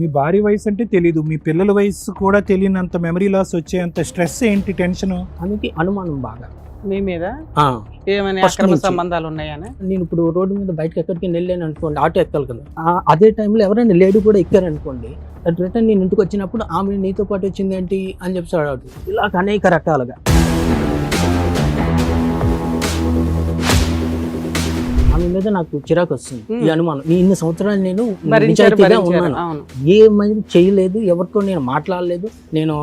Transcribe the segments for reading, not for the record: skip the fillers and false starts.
మీ భార్య వయసు అంటే తెలీదు, మీ పిల్లల వయసు కూడా తెలియనంత మెమరీ లాస్ వచ్చేంత స్ట్రెస్ ఏంటి, టెన్షన్? అందుకే అనుమానం బాగా మీ మీద ఆ, ఏమైనా First అక్రమ నుంచి. సంబంధాలు ఉన్నాయని? నేను ఇప్పుడు రోడ్డు మీద బయటకు ఎక్కడికి వెళ్ళాను అనుకోండి, ఆటో ఎక్కాలి కదా, అదే టైంలో ఎవరైనా లేడీ కూడా ఎక్కారనుకోండి, అట్ రిటర్న్ నేను ఇంటికి వచ్చినప్పుడు ఆమె నీతో పాటు వచ్చింది ఏంటి అని చెప్పి అడుగుతుంది. ఇలా అనేక రకాలుగా ఆమె మీద నాకు చిరాకు వస్తుంది. ఈ అనుమానం ఇన్ని సంవత్సరాలు నేను భరించారు, నిజాయితీగా భరించారు. ఉన్నాను, అవును. ఏమీ చేయలేదు, ఎవరితో నేను మాట్లాడలేదు, నేను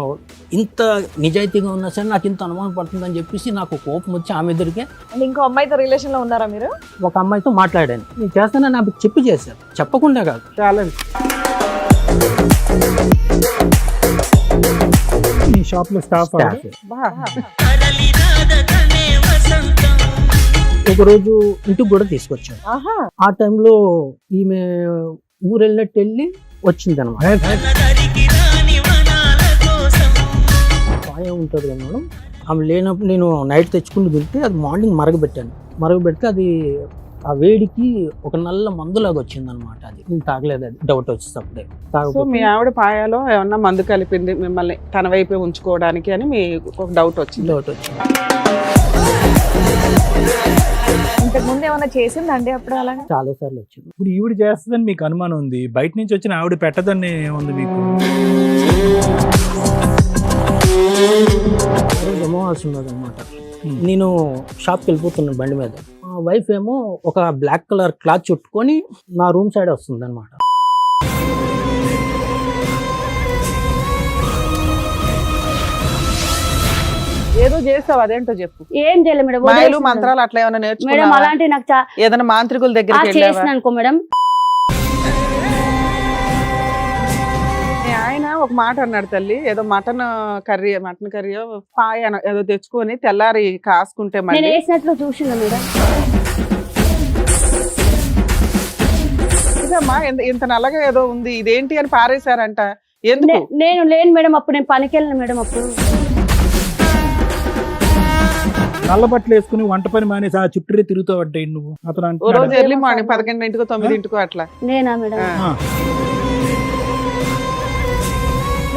ఇంత నిజాయితీగా ఉన్నా సరే నాకు ఇంత అనుమానం పడుతుందని చెప్పేసి నాకు కోపం వచ్చి ఆమె ఎదురుకే అండ్ ఇంకో అమ్మాయితో రిలేషన్ లో ఉన్నారా మీరు? ఒక అమ్మాయితో మాట్లాడాను. నేను చేస్తానని నాకు చెప్పి చేశాను, చెప్పకుండా కాదు. చాలా మీ షాప్ లో స్టాఫ్ స్టాఫ్. బా. ఒకరోజు ఇంటికి కూడా తీసుకొచ్చాను. ఆహా, ఆ టైంలో ఈమె ఊరు వెళ్ళినట్టు వెళ్ళి వచ్చింది అనమాట. పాయ ఉంటుంది కదా మేడం, ఆమె లేనప్పుడు నేను నైట్ తెచ్చుకుని తింటే అది మార్నింగ్ మరగబెట్టాను. మరగబెడితే అది ఆ వేడికి ఒక నల్ల మందులాగా వచ్చింది అనమాట. అది నేను తాగలేదు, అది డౌట్ వచ్చేటప్పుడే సో తాగకపోతే మీ ఆవిడ పాయాలో ఏమన్నా మందు కలిపింది మిమ్మల్ని తన వైపే ఉంచుకోవడానికి అని మీ ఒక డౌట్ వచ్చింది. డౌట్ వచ్చింది. ఇంతకు ముందు ఏమైనా చేసిందండి అప్పుడు అలాగా? చాలా సార్లు వచ్చింది. ఇప్పుడు ఈవిడ చేస్తుందని మీకు అనుమానం ఉంది, బయట నుంచి వచ్చిన ఆవిడ పెట్టదని ఉంది మీకు? అమావాస్య ఉన్నది అనమాట. నేను షాప్కి వెళ్ళిపోతున్నాను బండి మీద. మా వైఫ్ ఏమో ఒక బ్లాక్ కలర్ క్లాత్ చుట్టుకొని నా రూమ్ సైడ్ వస్తుంది అనమాట. ఏదో చేస్తావు, అదేంటో చెప్పు. ఏం చేయలేదు మేడం, మాయలు వదిలేస్తున్నాను. మంత్రాలు అట్లా ఏమైనా మేడం నేర్చుకున్నావా? అలాంటి నాకు ఏదైనా మాంత్రికుల దగ్గరికి చేసిన వెళ్ళావా? అనుకో మేడం. మీ ఆయన ఒక మాట అన్నాడు తల్లి, ఏదో మటన్ కర్రీ పాయ ఏదో తెచ్చుకొని తెల్లారి కాసుకుంటే నేను మళ్ళీ వేసినట్లు చూసిందా మేడం? ఇదమ్మా ఇంత నల్లగా ఏదో ఉంది, ఇదేంటి అని పారేశారంట. ఎందుకు? నేను లేను మేడం, అప్పుడు నేను పనికి వెళ్ళను మేడం. అప్పుడు నల్ల బట్టలు వేసుకుని వంట పని మానేసి ఆ చుట్టూరే తిరుగుతూ పడ్డాయి నువ్వు. అతను ఓ రోజు అంటున్నాడా? ఎర్లీ మార్నింగ్ 11:00 9:00 అట్లా. నేనా మేడం? ఆ.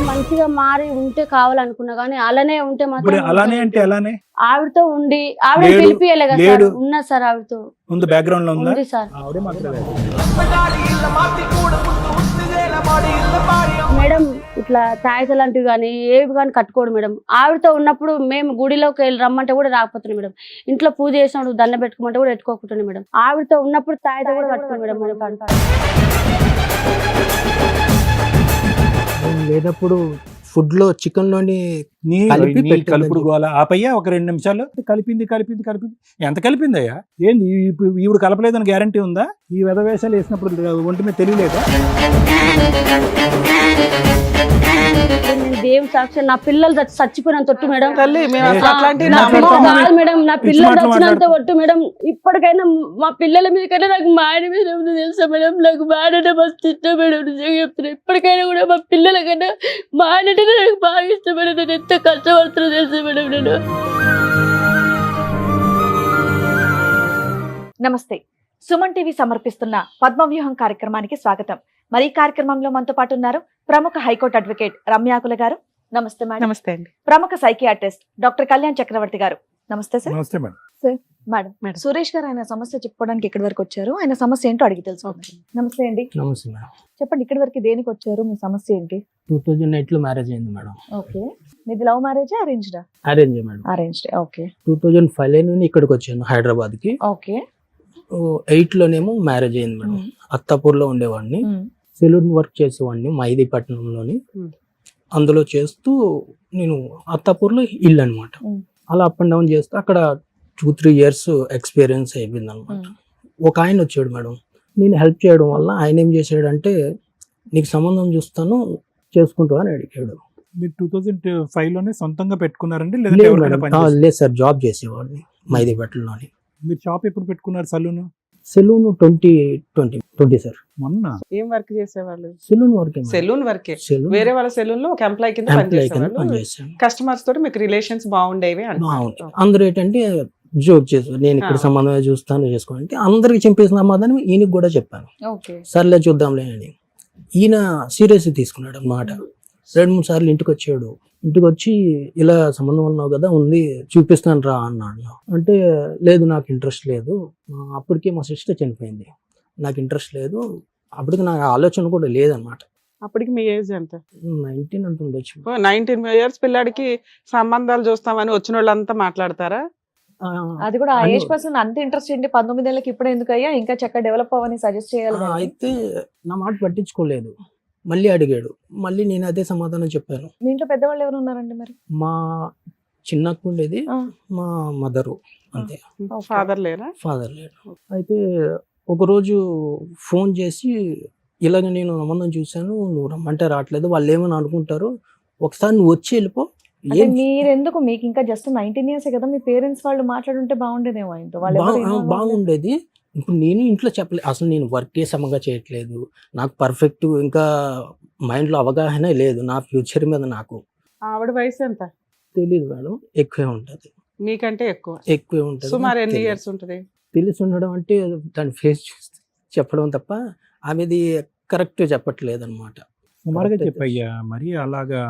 మంచిగా మారి ఉంటే కావాలనుకున్నా కానీ అలానే ఉంటే ఇప్పుడు మాత్రం అలానే అంటే అలానే ఆవిడతో ఉండి ఆవిడ లేడు, పిలిపియలే కదా సార్. లేడు. ఉన్నా సార్, ఆవిడతో ఉంది, బ్యాక్గ్రౌండ్ లో ఉందా? ఉంది సార్. ఆవిడే మాట్లాడారు. మేడం ఇట్లా తాయిత లాంటివి కానీ ఏవి కానీ కట్టుకోడు మేడం. ఆవిడతో ఉన్నప్పుడు మేము గుడిలోకి వెళ్ళి రమ్మంటే కూడా రాకపోతున్నాం మేడం. ఇంట్లో పూజ చేసినప్పుడు దండ పెట్టుకోమంటే కూడా పెట్టుకోకుంటున్నాం మేడం. ఆవిడతో ఉన్నప్పుడు తాయిత కూడా కట్టుకోండి మేడం. మన కంట నేను లేనప్పుడు ఫుడ్ లో చికెన్ లోని నీ కలిపి నీ పెట్టిందని కలుపుడు చెప్పి. గోల ఆపయ్యా ఒక 2 నిమిషాలు. కలిపింది కలిపింది కలిపింది ఎంత కలిపిందయ్యా? ఏంది ఈవిడ కలపలేదని గ్యారంటీ ఉందా? ఈ వెధవేషాలు వేసినప్పుడు ఒంటి మీద తెలియలేదా? నేను దేవుని సాక్షి నా పిల్లలు చచ్చిపోయినంత ఒట్టు మేడం. తల్లి మేము అసలు అట్లాంటివి నా నమ్మము. పిల్లలు కాదు మేడం, నా పిల్లలు మాటలు చచ్చినంత మాట్లాడుతూ. ఒట్టు మేడం. ఇప్పటికైనా మా పిల్లల మీద కన్నా నాకు మా ఆయన మీద ఏముందో తెలుసా మేడం? నాకు మా ఆయన మస్తు ఇష్టం మేడం, నిజంగా చెప్తున్నా. ఇప్పటికైనా కూడా మా పిల్లల కన్నా మా ఆయన అంటేనే నాకు బాగా ఇష్టం మేడం. నేను ఎంత కష్టపడుతున్నా తెలుసా మేడం నేను. నమస్తే. సుమన్ టీవీ సమర్పిస్తున్న పద్మవ్యూహం కార్యక్రమానికి స్వాగతం. మరి ఈ కార్యక్రమంలో మనతో పాటు ఉన్నారు ప్రముఖ హైకోర్టు అడ్వకేట్ రమ్యాకుల గారు. నమస్తే మేడం. నమస్తే అండి. ప్రముఖ సైకియాట్రిస్ట్ డాక్టర్ కళ్యాణ్ చక్రవర్తి గారు. నమస్తే సార్. నమస్తే మేడం. మేడం సురేష్ గారు ఆయన సమస్య చెప్పుకోవడానికి ఇక్కడి వరకు వచ్చారు. ఆయన సమస్య ఏంటో అడిగి తెలుసుకుందాం. నమస్తే అండి, నమస్తే మేడం. చెప్పండి ఇక్కడి వరకు దేనికి వచ్చారు? మీ సమస్య ఏంటి? 2008 లో మ్యారేజ్ అయింది మేడం. ఓకే, మీది లవ్ మ్యారేజ్ అరేంజ్డా? Arrange madam. అరేంజ్డ్. ఓకే 2005 లో ఇక్కడికి వచ్చాను హైదరాబాద్ కి. ఓకే 8 లోనేమో మ్యారేజ్ అయింది మేడం. అత్తాపూర్ లో ఉండేవాడిని, సెలూన్ వర్క్ చేసేవాడిని మైదీపట్నంలోని. అందులో చేస్తూ నేను అత్తాపూర్లో ఇల్లు అనమాట. అలా అప్ అండ్ డౌన్ చేస్తూ అక్కడ 2-3 years ఎక్స్పీరియన్స్ అయిపోయింది అనమాట. ఒక ఆయన వచ్చాడు మేడం, నేను హెల్ప్ చేయడం వల్ల ఆయన ఏం చేశాడంటే నీకు సంబంధం చూస్తాను చేసుకుంటావు అని అడిగాడు. మీరు 2005 లోనే సొంతంగా పెట్టుకున్నారండి లేదు లేదంటే ఎవరికైనా మేడం, పని చేస్తారా? లేదు సార్, జాబ్ చేసేవాడిని మైదీపట్నంలోని. మీరు షాప్ ఎప్పుడు పెట్టుకున్నారు? Salon salon 2020 sir. మొన్న ఏం వర్క్ చేసేవాళ్ళు? Salon work. సెలూన్ వర్కే. సెలూన్ వేరే వాళ్ళ సెలూన్ లో ఒక ఎంప్లాయ్ కింద ఎంప్లాయ్ కింద పనిచేసేవాళ్ళు. పనిచేసాను. కస్టమర్స్ తోటి మీకు రిలేషన్స్ బాగుండేవి అంట. బాగుంది. అందరూ ఏంటంటే జోక్ చేసారు, నేను ఇక్కడ ఆ. సంబంధం చూస్తాను చేసుకోండి. అందరికి చెప్పేసిన సమాధానం ఈయనకి కూడా చెప్పాను. ఓకే సర్లే చూద్దాంలే అని. ఈయన సీరియస్ తీసుకున్నాడు అన్నమాట. 2-3 సార్లు ఇంటికి వచ్చాడు. ఇంటికి వచ్చి ఇలా సంబంధం ఉన్నావు కదా, ఉంది చూపిస్తాను రా అన్నాడు. అంటే లేదు నాకు ఇంట్రెస్ట్ లేదు, అప్పటికే మా సిస్టర్ చనిపోయింది, నాకు ఇంట్రెస్ట్ లేదు, అప్పటికి నాకు ఆలోచన కూడా లేదన్నమాట. అప్పటికి మీ ఏజ్ ఎంత? 19 అంత ఉండొచ్చు. 19 years పిల్లాడికి సంబంధాలు చూస్తామని వచ్చిన వాళ్ళంతా మాట్లాడతారా? అది కూడా ఆ అని- ఏజ్ పర్సన్ అంత ఇంట్రెస్ట్ ఏంటి 19 ఏళ్ళకి ఇప్పుడు ఎందుకు అయ్యా, ఇంకా చక్కగా డెవలప్ అవ్వని సజెస్ట్ చేయాలి కదా. అయితే నా మాట పట్టించుకోలేదు. మళ్ళీ అడిగాడు, మళ్ళీ నేను అదే సమాధానం చెప్పాను. మీ ఇంట్లో పెద్దవాళ్ళు ఎవరు ఉన్నారండి మరి? మా చిన్నకు ఉండేది ఆ. మా మదరు, అంతే, ఫాదర్ లేరా? ఫాదర్ లేడు. అయితే ఒకరోజు ఫోన్ చేసి ఇలాగ నేను సంబంధం చూశాను, నువ్వు రమ్మంటే రావట్లేదు, వాళ్ళు ఏమని అనుకుంటారు, ఒకసారి నువ్వు వచ్చి వెళ్ళిపో. అంటే ఏం మీరెందుకు, మీకు ఇంకా జస్ట్ 19 years కదా, మీ పేరెంట్స్ వాళ్ళు మాట్లాడుంటే బాగుండేదేమో ఆయనతో. వాళ్ళు ఎవరు involve అవ్వలేదు. బాగుండేది. ఇప్పుడు నేను ఇంట్లో చెప్పలేదు, అసలు నేను వర్కే సమంగా చేయట్లేదు, నాకు పర్ఫెక్ట్ ఇంకా మైండ్లో అవగాహన లేదు నా ఫ్యూచర్ మీద. నాకు ఆవిడ వయసు ఎంత? తెలియదు మేడం, ఎక్కువే ఉంటుంది, మీకంటే ఎక్కువ. ఎక్కువే ఉంటుంది. సుమారు ఎన్ని తెలియదు. ఇయర్స్ ఉంటది? తెలిసి ఉండడం అంటే దాని ఫేస్ చూస్తే చెప్పడం తప్ప ఆమెది కరెక్ట్ చెప్పట్లేదు అనమాట. సుమారుగా correct చెప్పయ్యా, మరి అలాగా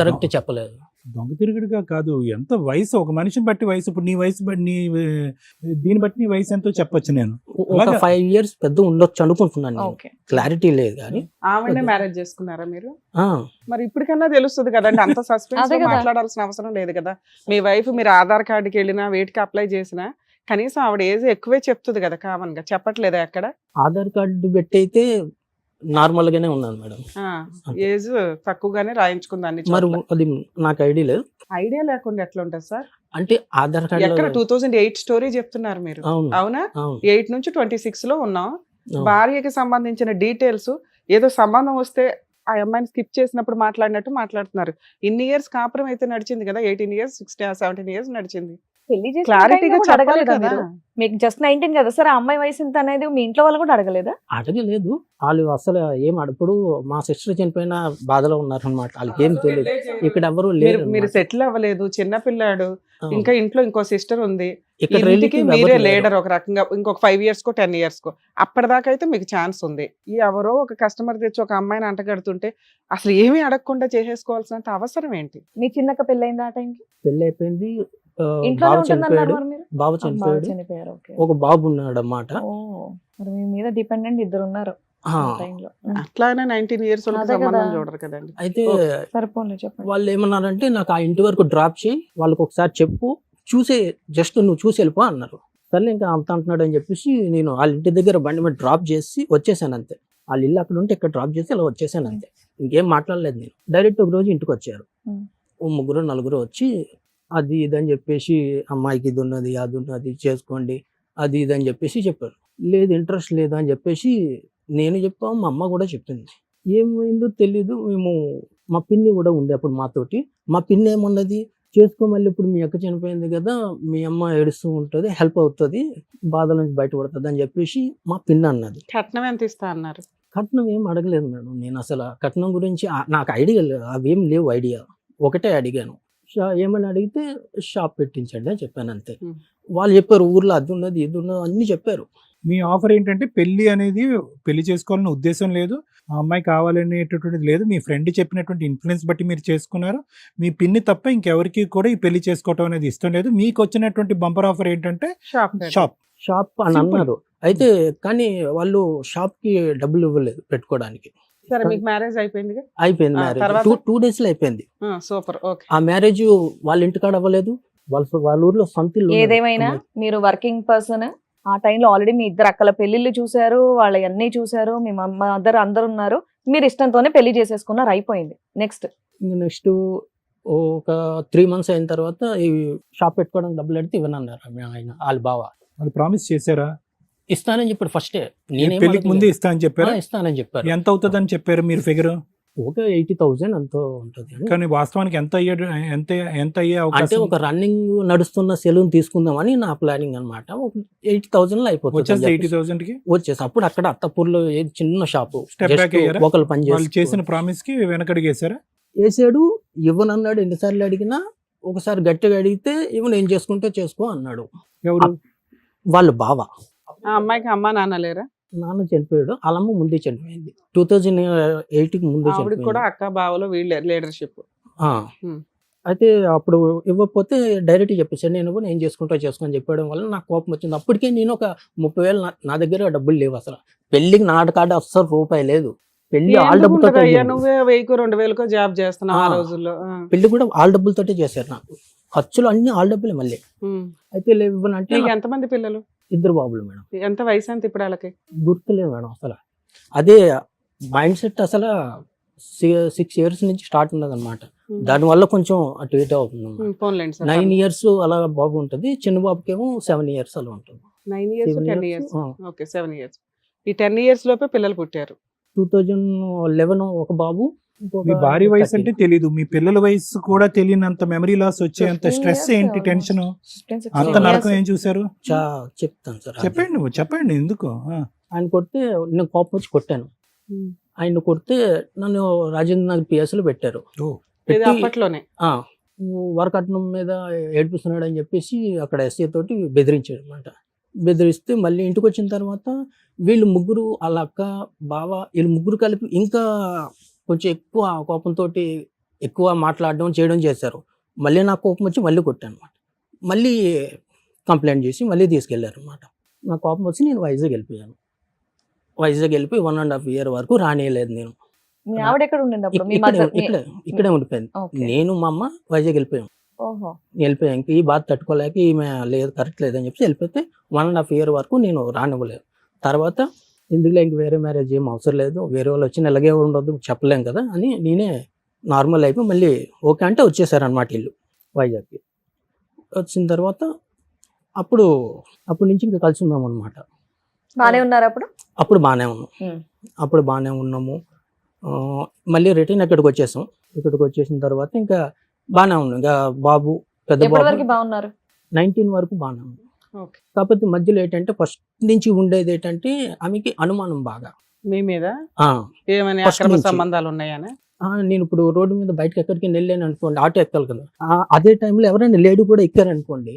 కరెక్ట్ చెప్పలేదు. దొంగ తిరుగుడుగా కాదు, ఎంత వయసు, ఒక మనిషిని బట్టి వయసు, ఇప్పుడు నీ వయసు బట్టి దీన్ని బట్టి నీ వయసు ఎంతో చెప్పొచ్చు నేను. ఒక అలాగా? 5 years పెద్ద ఉండొచ్చు అనుకుంటున్నాను నేను. ఓకే. క్లారిటీ లేదు కానీ ఆవిడనే అదే. మ్యారేజ్ చేసుకున్నారా మీరు? ఆ, మరి ఇప్పటికన్నా తెలుస్తుంది కదండి, అంత సస్పెన్స్ అదే కదా. మాట్లాడాల్సిన అవసరం లేదు కదా. మీ వైఫ్ మీరు ఆధార్ కార్డుకి వెళ్ళినా వేటికి అప్లై చేసినా కనీసం ఆవిడ ఏజ్ ఎక్కువే చెప్తుంది కదా, కామన్ గా చెప్పట్లేదా ఎక్కడ? ఆధార్ కార్డు పెట్టి అయితే నార్మల్ గానే ఉన్నాను మేడం. ఏజ్ తక్కువగానే రాయించుకుంది అన్ని మరి చోట్ల. అది నాకు ఐడియా లేదు. ఐడియా లేకుండా ఎట్లా ఉంటుంది సార్? అంటే ఆధార్ ఎక్కడ కార్డు 2008 స్టోరీ చెప్తున్నారు మీరు, అవును అవునా? అవును 8 నుంచి 26 లో ఉన్నాం. అవును. భార్యకి సంబంధించిన డీటెయిల్స్ ఏదో సంబంధం వస్తే ఆ అమ్మాయిని స్కిప్ చేసినప్పుడు మాట్లాడినట్టు మాట్లాడుతున్నారు. ఇన్ని ఇయర్స్ కాపురం అయితే నడిచింది కదా, 18 years 17 years నడిచింది. పెళ్లి చేసిన క్లారిటీగా time లో కూడా చెప్పాలి అడగలేదా కదా. మీరు? మీకు జస్ట్ 19 కదా సార్, ఆ అమ్మాయి వయసు ఎంత అనేది మీ ఇంట్లో వాళ్ళు కూడా అడగలేదా? అడగలేదు. వాళ్ళు అసలు ఏం అప్పుడు మా సిస్టర్ చనిపోయిన బాధలో ఉన్నారు అనమాట. వాళ్ళకి ఏం తెలియదు, ఇక్కడ ఎవరు లేరు మీరు అన్నమాట. సెటిల్ అవ్వలేదు, చిన్న పిల్లాడు, అవును. ఇంకా ఇంట్లో ఇంకో సిస్టర్ ఉంది, ఇక్కడ ఇంటికి relative మీరే ఎవరు లేరు. లీడర్ ఒక రకంగా. ఇంకొక 5 years కో 10 years కో అప్పటిదాకా అయితే మీకు ఛాన్స్ ఉంది. ఈ ఎవరో ఒక కస్టమర్ తెచ్చి ఒక అమ్మాయిని అంటగడుతుంటే అసలు ఏమీ అడగకుండా చేసేసుకోవాల్సినంత అవసరం ఏంటి? మీ చిన్నక్క పెళ్ళైంది ఆ టైంకి? పెళ్లి అయిపోయింది. ఇంట్లోనే బాబు ఉంటుందన్నారు చనిపోయాడు. మరి మీరు? బాబు బాగా చనిపోయాడు. చనిపోయారు. ఓకే. ఒక బాబు ఉన్నాడు అన్నమాట. ఓ, మరి మీ మీద డిపెండెంట్ ఇద్దరు ఉన్నారు ఆ, ఆ టైంలో. అట్లా అయినా 19 years వాళ్ళకి అదే కదా. సంబంధం చూడరు కదండి. అయితే సరిపోలే చెప్పండి. వాళ్ళు ఏమన్నారంటే నాకు ఆ ఇంటి వరకు డ్రాప్ చేయి, వాళ్ళకి ఒకసారి చెప్పు, చూసే జస్ట్ నువ్వు చూసి వెళ్ళిపో అన్నారు. సరే ఇంకా అంత అంటున్నాడు అని చెప్పేసి నేను వాళ్ళ ఇంటి దగ్గర బండి మీద డ్రాప్ చేసి వచ్చేసాను అంతే. వాళ్ళ ఇల్లు అక్కడ ఉంటే ఇక్కడ డ్రాప్ చేసి ఇలా వచ్చేసాను అంతే. ఇంకేం మాట్లాడలేదు నేను. డైరెక్ట్ ఒక రోజు ఇంటికి వచ్చారు. ఉమ్. ఓ 3-4 వచ్చి అది ఇది అని చెప్పేసి అమ్మాయికి ఇది ఉన్నది అది ఉన్నది చేసుకోండి అది ఇది అని చెప్పేసి చెప్పారు. లేదు ఇంట్రెస్ట్ లేదు అని చెప్పేసి నేను చెప్పాము, మా అమ్మ కూడా చెప్పింది. ఏమైందో తెలీదు. మేము మా పిన్ని కూడా ఉండే అప్పుడు మాతోటి. మా పిన్ని ఏమన్నది, చేసుకో, మళ్ళీ ఇప్పుడు మీ అక్క చనిపోయింది కదా, మీ అమ్మ ఏడుస్తూ ఉంటుంది, హెల్ప్ అవుతుంది, బాధల నుంచి బయటపడుతుంది అని చెప్పేసి మా పిన్ని అన్నది. కట్నం ఎంత ఇస్తా అన్నారు? కట్నం ఏం అడగలేదు మేడం. నేను అసలు ఆ కట్నం గురించి నాకు ఐడియా లేదు, అవేం లేవు ఐడియా. ఒకటే అడిగాను, ఏమని అడిగితే షాప్ పెట్టించండి అని చెప్పాను అంతే. Hmm. వాళ్ళు చెప్పారు ఊర్లో అది ఉన్నది ఇది ఉన్నది అన్ని చెప్పారు. మీ ఆఫర్ ఏంటంటే పెళ్లి అనేది పెళ్లి చేసుకోవాలనే ఉద్దేశం లేదు, ఆ అమ్మాయి కావాలనేటటువంటిది లేదు, మీ ఫ్రెండ్ చెప్పినటువంటి ఇన్ఫ్లుయెన్స్ బట్టి మీరు చేసుకున్నారు. మీ పిన్ని తప్ప ఇంకెవరికి కూడా ఈ పెళ్లి చేసుకోవటం అనేది ఇష్టం లేదు. మీకు వచ్చినటువంటి బంపర్ ఆఫర్ ఏంటంటే షాప్ షాప్. షాప్ అని Simple. అన్నారు. అయితే కానీ వాళ్ళు షాప్ కి డబ్బులు ఇవ్వలేదు పెట్టుకోవడానికి. సరే, మీకు మ్యారేజ్ అయిపోయిందిగా. అయిపోయింది ఆ, మ్యారేజ్. తర్వాత? 2 days లో అయిపోయింది. Super, okay. ఆ మ్యారేజ్ వాళ్ళ ఇంటికాడ అవ్వలేదు, వాళ్ళ ఊర్లో సొంత ఇల్లు ఉన్నది. ఏదేమైనా మీరు వర్కింగ్ పర్సన్, ఆ టైంలో ఆల్రెడీ మీ ఇద్దరు అక్కల పెళ్లిళ్ళు చూసారు, వాళ్ళ అన్నీ చూసారు, మీ మదర్ అందరు ఉన్నారు, మీరు ఇష్టంతోనే పెళ్లి చేసేసుకున్నారు, అయిపోయింది. నెక్స్ట్ నెక్స్ట్ ఒక 3 months అయిన తర్వాత ఈ షాప్ పెట్టుకోవడానికి డబ్బులు అడిగితే ఇవ్వనన్నారు ఆయన వాళ్ళ బావ. వాళ్ళు ప్రామిస్ చేశారా? ఇస్తానని చెప్పాడు ఫస్టే. పెళ్లికి ముందే ఇస్తా అని చెప్పారు. ఇస్తానని చెప్పారు. ఎంత అవుతుందని చెప్పారు మీరు ఫిగర్? ఒక 80,000 ఎంతో ఉంటుంది అని. కానీ వాస్తవానికి ఎంత అయ్యాడు, ఎంత అయ్యే అంటే అవకాశం? ఒక రన్నింగ్ నడుస్తున్న సెలూన్ తీసుకుందామని నా ప్లానింగ్ అనమాట. 80,000 లో అయిపోతుంది వచ్చేస్తే అని చెప్పేసి 80,000కి వచ్చేసి అప్పుడు అక్కడ అత్తపూర్లో ఏది చిన్న షాపు Step back అయ్యారా? ఒకళ్ళు పని వాళ్ళు చేసిన చేసి ప్రామిస్ కి వెనకడిగేశారా? వేసాడు. ఇవ్వనన్నాడు. ఎన్నిసార్లు అడిగినా ఒకసారి గట్టిగా అడిగితే ఇవ్వను, ఏం చేసుకుంటే చేసుకో అన్నాడు. ఎవరు? వాళ్ళ బావ. ఆ అమ్మాయికి అమ్మా నాన్న లేరా? నాన్న చనిపోయాడు, వాళ్ళమ్మ ముందే చనిపోయింది. 2008కి ముందే ఆవిడకి కూడా చనిపోయింది. అక్క బావలో వీళ్ళు లీడర్షిప్. ఆ. ఉమ్. అయితే అప్పుడు ఇవ్వకపోతే డైరెక్ట్ చెప్పేసాను, నేను చేసుకొని చెప్పడం వల్ల నాకు కోపం వచ్చింది. అప్పటికే నేను ఒక 30,000 నా దగ్గర డబ్బులు లేవు అసలు. పెళ్లికి నా కాడ అస్సలు రూపాయి లేదు. పెళ్లి వాళ్ళ ఎందుకు డబ్బులతో ఉంటది అయ్యా, నువ్వే 1000-2000 జాబ్ చేస్తున్నావు ఆ ఆ. రోజుల్లో. పెళ్లి కూడా వాళ్ళ డబ్బులతోటే చేశారు నాకు. ఖర్చులు అన్ని వాళ్ళ డబ్బులే మళ్ళీ. ఉమ్. అయితే లేవు ఇవ్వనంటే నీకు ఎంతమంది పిల్లలు? 2 బాబులు మేడం. ఎంత వయసు ఎంత ఇప్పుడు వాళ్ళకి? గుర్తులేదు మేడం అసలు. అదే మైండ్ సెట్ అసలు 6 years నుంచి స్టార్ట్ ఉన్నది అనమాట. దానివల్ల కొంచెం అటు ఇటు అవుతుంది. పోన్లేండి సార్. 9 years అలా బాబు ఉంటుంది, చిన్న బాబుకేమో 7 years అలా ఉంటుంది. 9 years 7 10 years, years. Okay 7 years. ఈ 10 years లోపే పిల్లలు పుట్టారు. 2011 ఒక బాబు. ఇంకొక మీ భార్య వయసు 13. అంటే తెలీదు, మీ పిల్లల వయసు కూడా తెలియనంత మెమరీ లాస్ వచ్చేంత 15 స్ట్రెస్ years ఏంటి, almost. టెన్షన్, 16 అంత years. నరకం ఏం చూసారు? చెప్తాను సార్. చెప్పండి నువ్వు, చెప్పండి ఎందుకు. ఆయన కొడితే నేను కోపం వచ్చి కొట్టాను. ఆయన కొడితే నన్ను రాజేంద్ర నగర్ పిఎస్లో పెట్టారు. ఓ. ఇది పెట్టి, అప్పట్లోనే. వరకట్నం మీద ఏడిపిస్తున్నాడు అని చెప్పేసి అక్కడ ఎస్ఐ తోటి బెదిరించాడు అనమాట. బెదిరిస్తే మళ్ళీ ఇంటికి వచ్చిన తర్వాత వీళ్ళు ముగ్గురు, వాళ్ళ అక్క, బావ, వీళ్ళు ముగ్గురు కలిపి ఇంకా కొంచెం ఎక్కువ కోపంతో ఎక్కువ మాట్లాడడం చేయడం చేశారు. మళ్ళీ నాకు కోపం వచ్చి మళ్ళీ కొట్టాను అనమాట. మళ్ళీ కంప్లైంట్ చేసి మళ్ళీ తీసుకెళ్లారు అనమాట. నాకు కోపం వచ్చి నేను వైజాగ్ వెళ్ళిపోయాను. వైజాగ్ వెళ్ళిపోయి 1.5 year వరకు రానియలేదు నేను. మీ ఆవిడ ఎక్కడ ఉండింది అప్పుడు? మీ మదర్? ఇక్కడే ఉండిపోయింది. ఓకే. నేను మా అమ్మ వైజాగ్ వెళ్ళిపోయాం. ఓహో. వెళ్ళిపోయాం. ఇంక ఈ బాధ తట్టుకోలేక ఈమె లేదు, కరెక్ట్ లేదని చెప్పి వెళ్ళిపోతే 1.5 year వరకు నేను రానివ్వలేదు. తర్వాత ఇందులో ఇంక వేరే మ్యారేజ్ ఏం అవసరం లేదు, వేరే వాళ్ళు వచ్చి ఇలాగే ఉండదు చెప్పలేం కదా అని నేనే నార్మల్ అయిపోయి మళ్ళీ ఓకే అంటే వచ్చేసారనమాట ఇల్లు వైజాగ్కి. వచ్చిన తర్వాత అప్పుడు నుంచి ఇంకా కలిసి ఉన్నాం అనమాట. బానే ఉన్నారు అప్పుడు? అప్పుడు బాగానే ఉన్నాం. అప్పుడు బాగానే ఉన్నాము. మళ్ళీ రిటర్న్ ఇక్కడికి వచ్చేసాం. ఇక్కడికి వచ్చేసిన తర్వాత ఇంకా బాగానే ఉన్నాం. ఇంకా బాబు, పెద్ద ఎప్పటి బాబు వరకు బాగున్నారు? 19 వరకు బాగానే ఉంది. ఓకే. కాకపోతే మధ్యలో ఏంటంటే ఫస్ట్ నుంచి ఉండేది ఏంటంటే ఆమెకి అనుమానం బాగా. మీ మీద ఆ, ఏమైనా First అక్రమ నుంచి. సంబంధాలు ఉన్నాయని? నేను ఇప్పుడు రోడ్డు మీద బయటకు ఎక్కడికి వెళ్ళాను అనుకోండి, ఆటో ఎక్కాలి కదా, అదే టైంలో ఎవరైనా లేడీ కూడా ఎక్కారనుకోండి,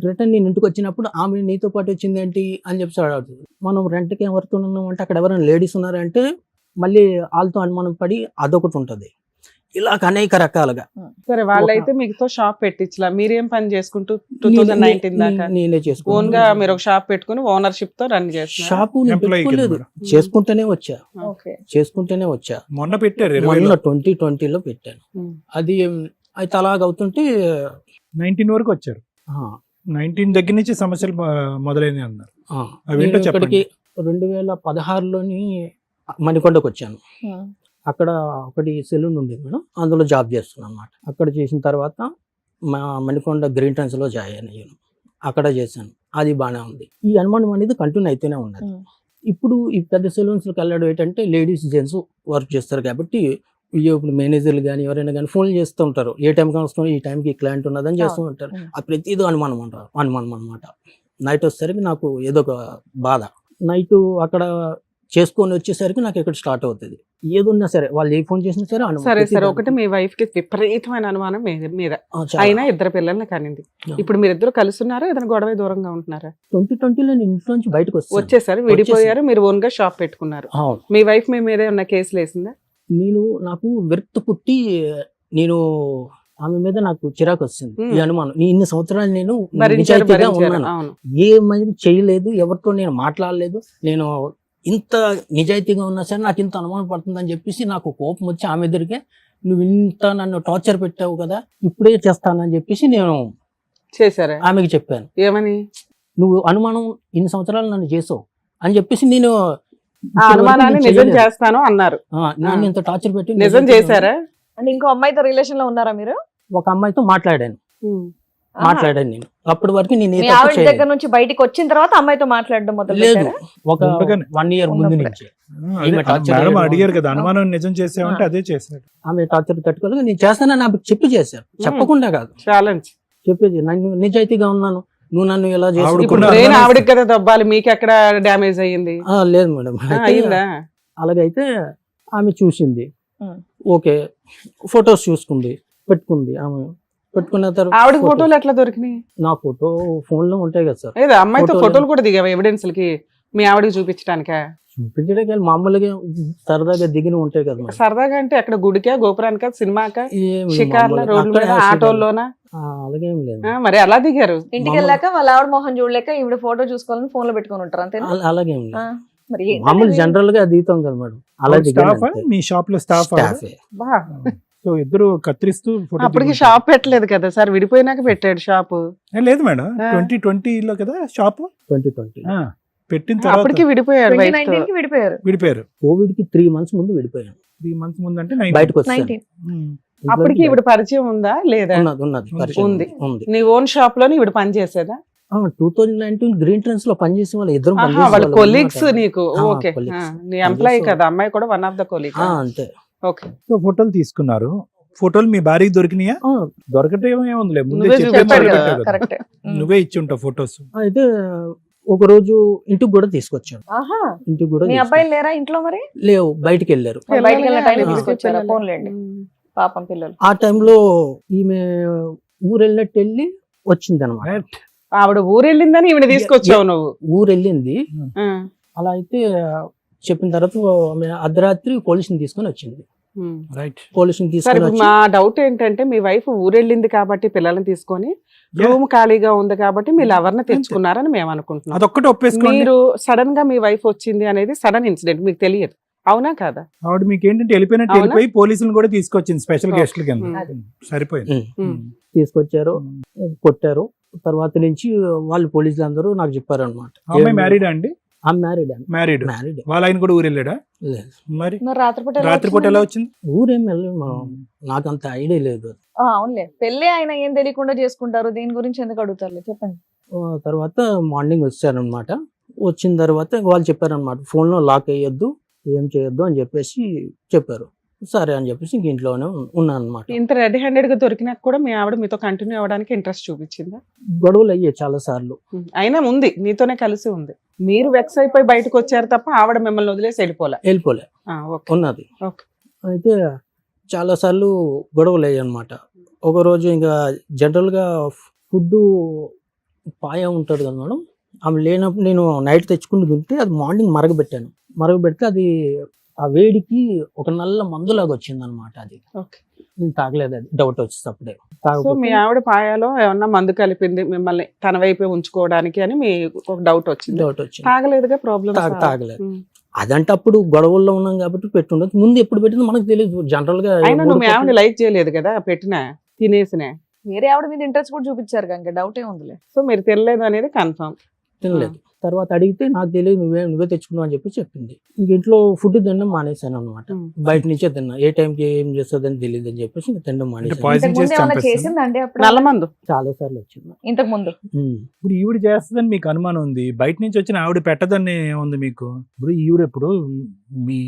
రిటర్న్ నేను ఇంటికి వచ్చినప్పుడు ఆమె నీతో పాటు వచ్చింది ఏంటి అని చెప్పి అడుగుతుంది. మనం రెంట్కి ఎవరితో ఉన్నాం అంటే అక్కడ ఎవరైనా లేడీస్ ఉన్నారంటే మళ్ళీ వాళ్ళతో అనుమానం పడి అదొకటి ఉంటుంది. ఇలా అనేక రకాలుగా. సరే, వాళ్ళైతే మీతో షాప్ పెట్టించలా, మీరేం పని చేసుకుంటూ 2019 దాకా నేనే ఓన్ గా చేసుకున్నాను. మీరు ఒక షాప్ పెట్టుకుని ఓనర్షిప్ తో రన్ చేస్తున్నారు? షాపు నేను Employee కింద పెట్టుకోలేదు, మేడం. చేసుకుంటూనే వచ్చా. మొన్న పెట్టారు మొన్న 20లో. 2020లో పెట్టాను. అది అయితే అలాగవుతుంటే 19 వరకు వచ్చారు. 19 దగ్గర నుంచి సమస్యలు మొదలైనవి అన్నారు. అవేంటో నేను చెప్పండి. ఇక్కడికి 2016లోని మణికొండకు వచ్చాను. అక్కడ ఒకటి సెలూన్ ఉండేది మేడం, అందులో జాబ్ చేస్తున్నాను అనమాట. అక్కడ చేసిన తర్వాత మా మణికొండ గ్రీన్ ట్రెండ్స్ లో జాయిన్ అయ్యాను. అక్కడ చేశాను, అది బాగానే ఉంది. ఈ అనుమానం అనేది కంటిన్యూ అయితేనే ఉన్నది. ఇప్పుడు ఈ పెద్ద సెలూన్స్కి వెళ్ళడం ఏంటంటే లేడీస్ జెంట్స్ వర్క్ చేస్తారు కాబట్టి ఇప్పుడు మేనేజర్లు కానీ ఎవరైనా కానీ ఫోన్ చేస్తూ ఉంటారు, ఏ టైంకి వస్తాం, ఈ టైంకి క్లయింట్ ఉన్నదని చేస్తూ ఉంటారు. ఆ ప్రతిదీ అనుమానం అనమాట. నైట్ వచ్చేసరికి నాకు ఏదో ఒక బాధ. నైట్ అక్కడ చేసుకొని వచ్చేసరికి నాకు ఇక్కడ స్టార్ట్ అవుతుంది. ఏదున్నా సరే వాళ్ళు ఏ ఫోన్ చేసినా సరే అనుమానం. సరే ప్రతి సరే, దానికి. ఒకటి మీ వైఫ్ కి విపరీతమైన అనుమానం మీద చాలా. అయినా 2 పిల్లల్ని కనింది. ఇప్పుడు మీరిద్దరు కలుస్తున్నారా, ఏదైనా గొడవ దూరంగా ఉంటున్నారా? 2020లో నేను ఇంట్లో నుంచి బయటకు వచ్చేసారు, విడిపోయారు, మీరు ఓన్ గా షాప్ పెట్టుకున్నారు. అవును. మీ వైఫ్ మీ మీద ఏమన్నా కేసులు వేసిందా? నాకు విరక్తి పుట్టి ఆమె మీద నాకు చిరాకు వచ్చింది. ఈ అనుమానం ఇన్ని సంవత్సరాలు నేను నిజాయితీగా ఉన్నాను, అవును. ఏమని చేయలేదు, ఎవరితో నేను మాట్లాడలేదు, నేను ఇంత నిజాయితీగా ఉన్నా సరే నాకు ఇంత అనుమానం పడుతుందని చెప్పేసి నాకు కోపం వచ్చి ఆమె ఎదురుగా నువ్వు ఇంత నన్ను టార్చర్ పెట్టావు కదా, ఇప్పుడే చేస్తానని చెప్పేసి నేను చేశారా? ఆమెకి చెప్పాను. ఏమని? నువ్వు అనుమానం ఇన్ని సంవత్సరాలు నన్ను చేసావు అని చెప్పేసి నేను ఆ అనుమానాన్ని నిజం చేస్తాను అన్నారు. నన్ను ఇంత టార్చర్ పెట్టి నిజం చేశారా? అంటే ఇంకో అమ్మాయితో రిలేషన్ లో ఉన్నారా మీరు? ఒక అమ్మాయితో మాట్లాడాను నేను. అప్పటి వరకు నేను మీ ఆవిడ దగ్గర నుంచి బయటికి వచ్చిన తర్వాత అమ్మాయితో మాట్లాడడం మొదలు లేదు, పెట్టారా? ఒక 1 year ముందు నుంచి ఈమె torture మేడం చేయడం. అడిగారు కదా, అనుమానం నిజం చేసామంటే అదే చేశాడు. ఆమె టార్చర్ తట్టుకోలేక నేను చేస్తానని నాకు చెప్పి చేశాను, చెప్పకుండా కాదు, ఛాలెంజ్ చెప్పేది. నన్ను నిజాయితీగా ఉన్నాను, నువ్వు నన్ను ఎలా చేసావు? ఆవిడకున్న ఇప్పుడు బ్రెయిన్ ఆవిడకి కదా దబ్బాలి, మీకు ఎక్కడ డ్యామేజ్ అయ్యింది? లేదు మేడం, అయిందా? అలాగైతే ఆమె చూసింది, Hmm. ఓకే, ఫొటోస్ చూసుకుంది, పెట్టుకుంది. ఆమె పెట్టుకున్న తర్వాత ఆవిడ ఫోటోలు ఎట్లా దొరికినాయి? నా ఫోటో ఫోన్ లో ఉంటాయి కదా సార్. లేదా అమ్మాయితో ఫోటోలు- ఫోటోలు కూడా దిగావా ఎవిడెన్స్ లకి? మీ ఆవిడకి చూపించడానికా? చూపించడే కానీ మామూలుగా సరదాగా దిగిన ఉంటాయి కదా మేడం. సరదాగా అంటే అక్కడ గుడికా, గోపురానికా, సినిమాకా, ఏం లేదు, షికార్ల, మామూలుగా. రోడ్ల మీద, అక్కడ ఆటోల్లోనా? అలాగేం లేదు, మరి ఎలా దిగారు? ఇంటికి వెళ్ళాక వాళ్ళ ఆవిడ మొహం చూడలేక ఈవిడ ఫోటో చూసుకోవాలని ఫోన్ లో పెట్టుకొని ఉంటారు అంతేనా? అలాగేం ఆ, లేదు. మరి ఏంటండి మామూలు మీరు? జనరల్ గా దిగుతాం కదా మేడం, అలా స్టాఫ్ మీ షాప్ లో స్టాఫ్ స్టాఫే. బా, సో ఇద్దరు కత్తిరిస్తూ photo అప్పటికి దిగుంటారు. షాప్ పెట్టలేదు కదా సార్, విడిపోయినాక పెట్టాడు షాపు. లేదు మేడం, ఆ. 2020లో కదా షాప్ 2020 పెట్టిన తర్వాత అప్పటికి విడిపోయాడు wife తో. 2019 కి విడిపోయారు. విడిపోయారు. కోవిడ్ కి 3 months ముందు విడిపోయాను, 3 months ముందు అంటే బయటకు వచ్చాను. 19. అప్పటికి ఇవిడ పరిచయం ఉందా లేదా? ఉన్నది పరిచయం ఉంది. ఉంది. నీ ఓన్ షాప్ లోని ఇవిడ పని చేసేదా? 2019 గ్రీన్ ట్రెండ్స్ లో పనిచేసే వాళ్ళు ఇద్దరు ఆహా, వాళ్ళ కొలీగ్స్ నీకు. ఆ, ఓకే, colleagues. నీ ఎంప్లాయీ పనిచేసే కదా, అమ్మాయి కూడా వన్ ఆఫ్ ద కొలీగ్. అంతే. ఓకే, సో ఫోటోలు తీసుకున్నారు. ఫోటోలు మీ భార్యకి దొరికినాయా? ఆ, దొరకటం ఏముందిలే, ముందే నువ్వే చెప్పే చెప్పాడు మొదలు కదా, పెట్టావు కదా. కరెక్ట్. నువ్వే ఇచ్చి ఉంటావు ఫొటోస్. అయితే ఒక రోజు ఇంటికి కూడా తీసుకొచ్చాను. ఆహా, ఇంటికి కూడా మీ అబ్బాయిలు లేరా ఇంట్లో మరి? లేవు, బయటికి వెళ్ళారు. బయటికి వెళ్ళిన టైంలో ఆ. తీసుకొచ్చారా? ఫోన్లేండి, పాపం పిల్లలు. ఆ టైంలో ఈమె ఊరు వెళ్ళినట్టు వెళ్ళి వచ్చింది అనమాట. ఆవిడ ఊరెళ్ళిందని ఈవిడ తీసుకొచ్చావు నువ్వు. ఊరు వెళ్ళింది. ఆ, అలా అయితే చెప్పిన తర్వాత ఆమె అర్ధరాత్రి పోలీసుని తీసుకొని వచ్చింది. ఉమ్. రైట్. పోలీసుని సరే, తీసుకొని ఇప్పుడు వచ్చి మా డౌట్ ఏంటంటే మీ వైఫ్ ఊరెళ్ళింది కాబట్టి పిల్లల్ని తీసుకొని రూమ్ ఖాళీగా ఉంది కాబట్టి మీ లవర్ ని తెచ్చుకున్నారని మేము అనుకుంటున్నాం. అదొక్కటి ఒప్పేసుకోండి. మీరు సడన్ గా మీ వైఫ్ వచ్చింది అనేది సడన్ ఇన్సిడెంట్, మీకు తెలియదు, అవునా కాదా? ఆవిడ మీకు ఏంటంటే వెళ్ళిపోయినట్టు అవునా? వెళ్ళిపోయి పోలీసులను కూడా తీసుకొచ్చింది స్పెషల్ గెస్ట్ల కింద. అది. సరిపోయింది. ఉమ్. తీసుకొచ్చారు, కొట్టారు. తర్వాత నుంచి వాళ్ళు పోలీసులు అందరూ నాకు చెప్పారు అనమాట. అమ్మాయి మ్యారీడా అండి? ఆ మ్యారీడ్ మ్యారీడ్. మ్యారీడ్. వాళ్ళ ఆయన కూడా ఊరు వెళ్ళాడా? లేదు, మరి మరి రాత్రిపూట ఎలా రాత్రిపూట ఎలా వచ్చింది? ఊరేం వెళ్ళలేదు మనం. నాకు అంత ఐడియా లేదు. ఆ, అవునులే, పెళ్ళి ఆయన ఏం తెలియకుండా చేసుకుంటారు, దీని గురించి ఎందుకు అడుగుతారు చెప్పండి. తర్వాత మార్నింగ్ వచ్చారనమాట. వచ్చిన తర్వాత వాళ్ళు చెప్పారనమాట, ఫోన్లో లాక్ వేయొద్దు, ఏం చేయొద్దు అని చెప్పేసి చెప్పారు. సరే అని చెప్పేసి ఇంక ఇంట్లోనే ఉన్నాను అనమాట. ఇంత రెడీ హ్యాండెడ్ గా దొరికినాక కూడా మీ ఆవిడ మీతో కంటిన్యూ అవ్వడానికి ఇంట్రెస్ట్ చూపించిందా? గొడవలు అయ్యాయి చాలా సార్లు. అయినా ఉంది, నీతోనే కలిసి ఉంది. మీరు వెక్స్ అయిపోయి బయటకు వచ్చారు తప్ప ఆవిడ మిమ్మల్ని వదిలేసి వెళ్ళిపోలే. వెళ్ళిపోలే, ఓకే. ఉన్నది. ఓకే. అయితే చాలా సార్లు గొడవలు అయ్యాయి అనమాట. ఒకరోజు ఇంకా జనరల్గా ఫుడ్ పాయ ఉంటుంది కదా మేడం, ఆమె లేనప్పుడు నేను నైట్ తెచ్చుకుని తింటే అది మార్నింగ్ మరగబెడితే అది ఆ వేడికి ఒక నల్ల మందులాగా వచ్చింది అనమాట. అది ఓకే. నేను తాగలేదు, అది డౌట్ వచ్చేసి అప్పుడే సో మీ తాగకపోతే ఆవిడ పాయాలో ఏమన్నా మందు కలిపింది మిమ్మల్ని తన వైపే ఉంచుకోవడానికి అని మీ ఒక డౌట్ వచ్చింది. డౌట్ వచ్చింది. తాగలేదుగా, ప్రాబ్లమ్ తాగలేదు. అదంటే అప్పుడు గొడవల్లో ఉన్నాం కాబట్టి పెట్టుండదు. ముందు ఎప్పుడు పెట్టిందో మనకు తెలియదు. జనరల్ గా అయినా నువ్వు మీ ఆవిడ లైక్ చేయలేదు కదా పెట్టిన తినేసినే. వేరే ఆవిడ మీద ఇంట్రెస్ట్ కూడా చూపించారు కనుక డౌట్ ఏ ఉందిలే. సో మీరు తినలేదు అనేది కన్ఫర్మ్. తినలేదు. తర్వాత అడిగితే నాకు తెలియదు, నువ్వే తెచ్చుకున్నావు అని చెప్పి చెప్పింది. ఇంక ఇంట్లో ఫుడ్ తినడం మానేశాను అనమాట. బయట నుంచే తిన్నా. ఏ టైంకి ఏం చేస్తుందని తెలియదు అని చెప్పేసి ఇంక తినడం మానేశాను. పాయిజన్ ఇంతకు ముందు చేసి ఏమన్నా చంపేస్తాను. చేసిందండి అప్పుడు? నల్ల మందు చాలా సార్లు వచ్చింది. ఇంతకు ముందు ఇప్పుడు ఈవిడ చేస్తుందని మీకు అనుమానం ఉంది, బయట నుంచి వచ్చిన ఆవిడ పెట్టదని ఏముంది మీకు? ఇప్పుడు ఈవిడ ఇప్పుడు మీ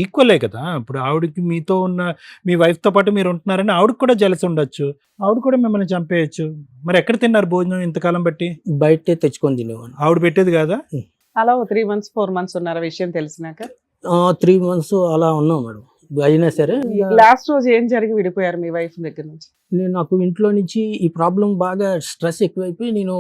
ఈక్వలే కదా. ఇప్పుడు ఆవిడకి మీతో ఉన్న మీ వైఫ్ తో పాటు మీరు ఉంటున్నారని ఆవిడకి కూడా జలసి ఉండొచ్చు, ఆవిడ కూడా మిమ్మల్ని చంపేయచ్చు. మరి ఎక్కడ తిన్నారు భోజనం ఇంతకాలం బట్టి? బయటే తెచ్చుకొని తినేవాడిని. ఆవిడ పెట్టేది కాదా? అలా 3 months 4 months ఉన్నార విషయం తెలిసినాక? 3 months అలా ఉన్నాం మేడం. అయినా సరే లాస్ట్ రోజు ఏం జరిగి విడిపోయారు మీ వైఫ్ దగ్గర నుంచి? నాకు ఇంట్లో నుంచి ఈ ప్రాబ్లం బాగా స్ట్రెస్ ఎక్కువైపోయి నేను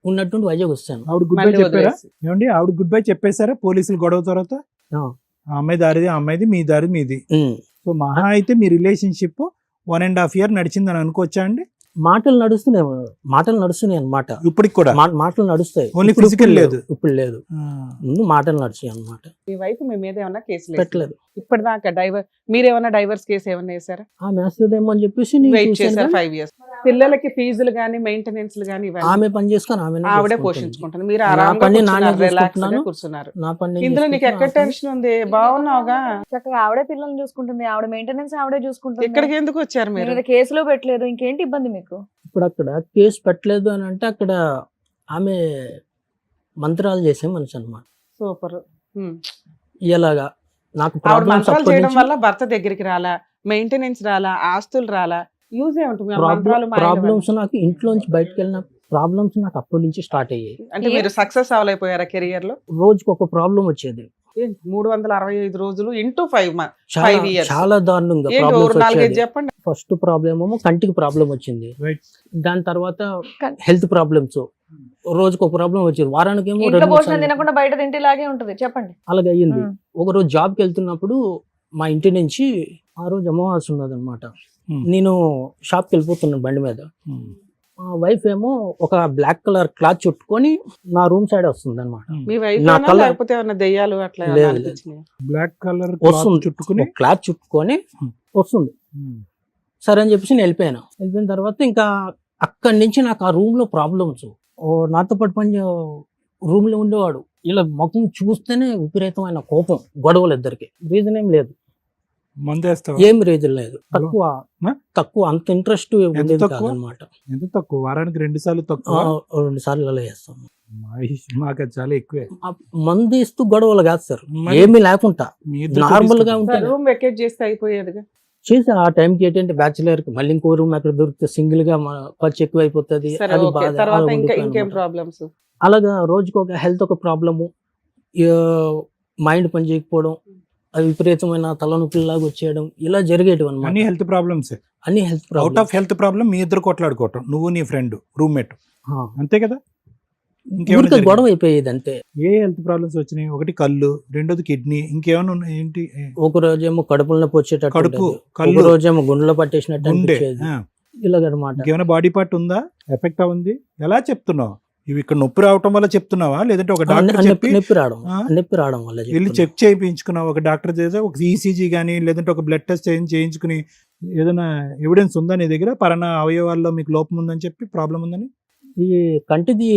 ఉన్నట్టుండి వైజాగ్ వస్తాను. ఆవిడ గుడ్ బై మళ్ళీ చెప్పారా? వదిలేసి. ఏమండి ఆవిడ గుడ్ బై చెప్పేశారా పోలీసులు గొడవ తర్వాత? ఆ. ఆ అమ్మాయి దారిది ఆ అమ్మాయిది, మీ దారి మీది. ఉమ్. సో మహా అయితే మీ రిలేషన్షిప్ 1.5 year నడిచిందని అనుకోవచ్చా అండి? మాటలు నడుస్తున్నాయి అన్నమాట. ఇప్పటికి కూడా మాటలు నడుస్తాయి. Only ఇప్పుడు physical లేదు. ఇప్పుడు లేదు. ముందు మాటలు నడిచాయి అన్నమాట. మీ వైఫ్ మీ మీద ఏమన్నా కేసులు పెట్టలేదు. ఇప్పటిదాకా మీరేమన్నా డైవర్స్ కేసు ఏమన్నా వేసారా? ఆమె వేస్తుందేమో అని చెప్పేసి నేను వెయిట్ చూశాను చేశారు కానీ 5 years. పిల్లలకి ఫీజులు గానీ మెయింటెనెన్స్ గానీ ఇవన్నీ ఆమె పని చేసుకొని ఆమె ఆవిడే పోషించుకుంటారు. మీరు నా ఆరాంగా పని నానే కూర్చున్నారు, రిలాక్స్ గా చూసుకుంటున్నాను. కూర్చున్నారు. నా పని ఇందులో నీకు ఎక్కడ టెన్షన్ ఉంది? బాగున్నావుగా, చక్కగా ఆవిడే పిల్లల్ని చూసుకుంటుంది, ఆవిడ మెయింటెనెన్స్ ఆవిడే చూసుకుంటుంది. ఇక్కడికి ఎందుకు వచ్చారు మీరు? మీరు కేసులో పెట్టలేదు, ఇంకేంటి ఇబ్బంది మీకు? ఇప్పుడు అక్కడ కేసు పెట్టలేదు అని అంటే అక్కడ ఆమె మంత్రాలు చేసే మనిషి అన్నమాట. సూపర్. ఇలాగా నాకు ఆవిడ ప్రాబ్లమ్స్ మంత్రాలు చేయడం వల్ల భర్త దగ్గరికి రాలా, మెయింటెనెన్స్ రాలా, ఆస్తులు రాలా, యూజ్ ఏముంటుంది? మంత్రాలు మాయలు ప్రాబ్లమ్స్ నాకు ఇంట్లోంచి బయటకు వెళ్ళిన ప్రాబ్లమ్స్ నాకు అప్పటి నుంచి స్టార్ట్ అయ్యాయి. అంటే మీరు సక్సెస్ అవ్వలేకపోయారా కెరియర్ లో? రోజుకి ఒక ప్రాబ్లం వచ్చేది. ఏంటి 365 రోజులు ఇంటూ 5 చాలా 5 years. చాలా దారుణంగా ఏంటి ప్రాబ్లమ్స్ ఒక 4-5 వచ్చేది. చెప్పండి. ఫస్ట్ ప్రాబ్లమ్ ఏమో కంటికి ప్రాబ్లం వచ్చింది. Right. దాని తర్వాత కం- హెల్త్ ప్రాబ్లమ్స్, రోజుకు ఒక ప్రాబ్లం వచ్చింది. వారానికి ఏమో ఇంట్లో 2-3 భోజనం సార్లు తినకుండా బయట తింటేలాగే ఉంటుంది. చెప్పండి. అలాగే అయ్యింది. ఉమ్. ఒకరోజు జాబ్కి వెళ్తున్నప్పుడు మా ఇంటి నుంచి ఆ రోజు అమావాస్య ఉన్నది అనమాట. నేను షాప్కి వెళ్ళిపోతున్నాను బండి మీద. మా వైఫ్ ఏమో ఒక బ్లాక్ కలర్ క్లాత్ చుట్టుకొని నా రూమ్ సైడ్ వస్తుంది అనమాట. మీ వైఫ్ నా కళ్ళ- లేకపోతే ఏమన్నా దెయ్యాలు అట్లా లేదు, ఏమన్నా లేదు. అనిపించినాయా? బ్లాక్ కలర్ వస్తుంది. చుట్టుకుని క్లాత్ చుట్టుకొని వస్తుంది. సరే అని చెప్పేసి నేను వెళ్ళిపోయిన తర్వాత ఇంకా అక్కడి నుంచి నాకు ఆ రూమ్ లో ప్రాబ్లమ్స్. నాతో పాటు రూమ్ లో ఉండేవాడు. ఇలా ముఖం చూస్తేనే విపరీతమైన కోపం, గొడవలు ఇద్దరికి. రీజన్ ఏం లేదు, మందేస్తావా? ఏం రీజన్ లేదు. తక్కువ ఆ? తక్కువ అంత ఇంట్రెస్ట్ ఉండేది తక్కువ? కాదనమాట. ఎంత తక్కువ? వారానికి 2 సార్లు తక్కువ? 2 సార్లు అలా చేస్తాను. మాకు అది చాలా ఎక్కువే. ఆ మందు ఇస్తూ గొడవలు కాదు సార్, మరి ఏమీ లేకుండా మీ ఇద్దరు నార్మల్ గా చూపిస్తారు. ఉంటే రూమ్ వెకేట్ చేస్తే అయిపోయేదిగా. చేసి ఆ టైంకి ఏంటంటే బ్యాచులర్ కి మళ్ళీ ఇంకో రూమ్ అక్కడ దొరికితే సింగిల్ గా ఖర్చు ఎక్కువ అయిపోతుంది. సరే అది ఓకే. బాధ. తర్వాత అలా ఇంకా ఇంకేం ఉండిపోయాను. ప్రాబ్లమ్స్? అలాగా రోజుకి ఒక హెల్త్ ఒక ప్రాబ్లము, మైండ్ పని చేయకపోవడం, అది విపరీతమైన తలనొప్పిలాగా వచ్చేయడం, ఇలా జరిగేటివి అన్ని అనమాట. Health problems. అన్ని health out problem. Of health problem మీ ఇద్దరు కొట్లాడుకోవటం, నువ్వు నీ ఫ్రెండ్ రూమ్మేట్, అంతే కదా? ఇంకేమైనా ఊరికే జరిగిందా? గొడవ అయిపోయేది అంతే. ఏ హెల్త్ ప్రాబ్లమ్స్ వచ్చినాయి? ఒకటి కళ్ళు, రెండోది కిడ్నీ, ఇంకేమైనా ఉన్నాయి ఏంటి? ఒక రోజేమో కడుపులో నొప్పి వచ్చేటట్టు కడుపు, ఉండేది. ఒక కళ్ళు, రోజేమో గుండెలో పట్టేసినట్టు గుండె. అనిపించేది. ఆ. ఇలాగనమాట. ఇంకేమైనా బాడీ పార్ట్ ఉందా ఎఫెక్ట్ ఉంది? ఎలా చెప్తున్నావు? ఇవి ఇక్కడ నొప్పి రావటం వల్ల చెప్తున్నావా, లేదంటే ఒక డాక్టర్ చెప్పి నొప్పి రావడం, ఆ? నొప్పి రావడం వల్ల వెళ్ళి చెప్తున్నా. చెక్ చేయించుకున్నావు? ఒక డాక్టర్ చేసే ఒక ఈసీజీ కానీ లేదంటే ఒక బ్లడ్ టెస్ట్ చేయించుకుని ఏదైనా ఎవిడెన్స్ ఉందా నీ దగ్గర? పరణ అవయవాల్లో మీకు లోపం ఉందని చెప్పి ప్రాబ్లం ఉందని? ఈ కంటిది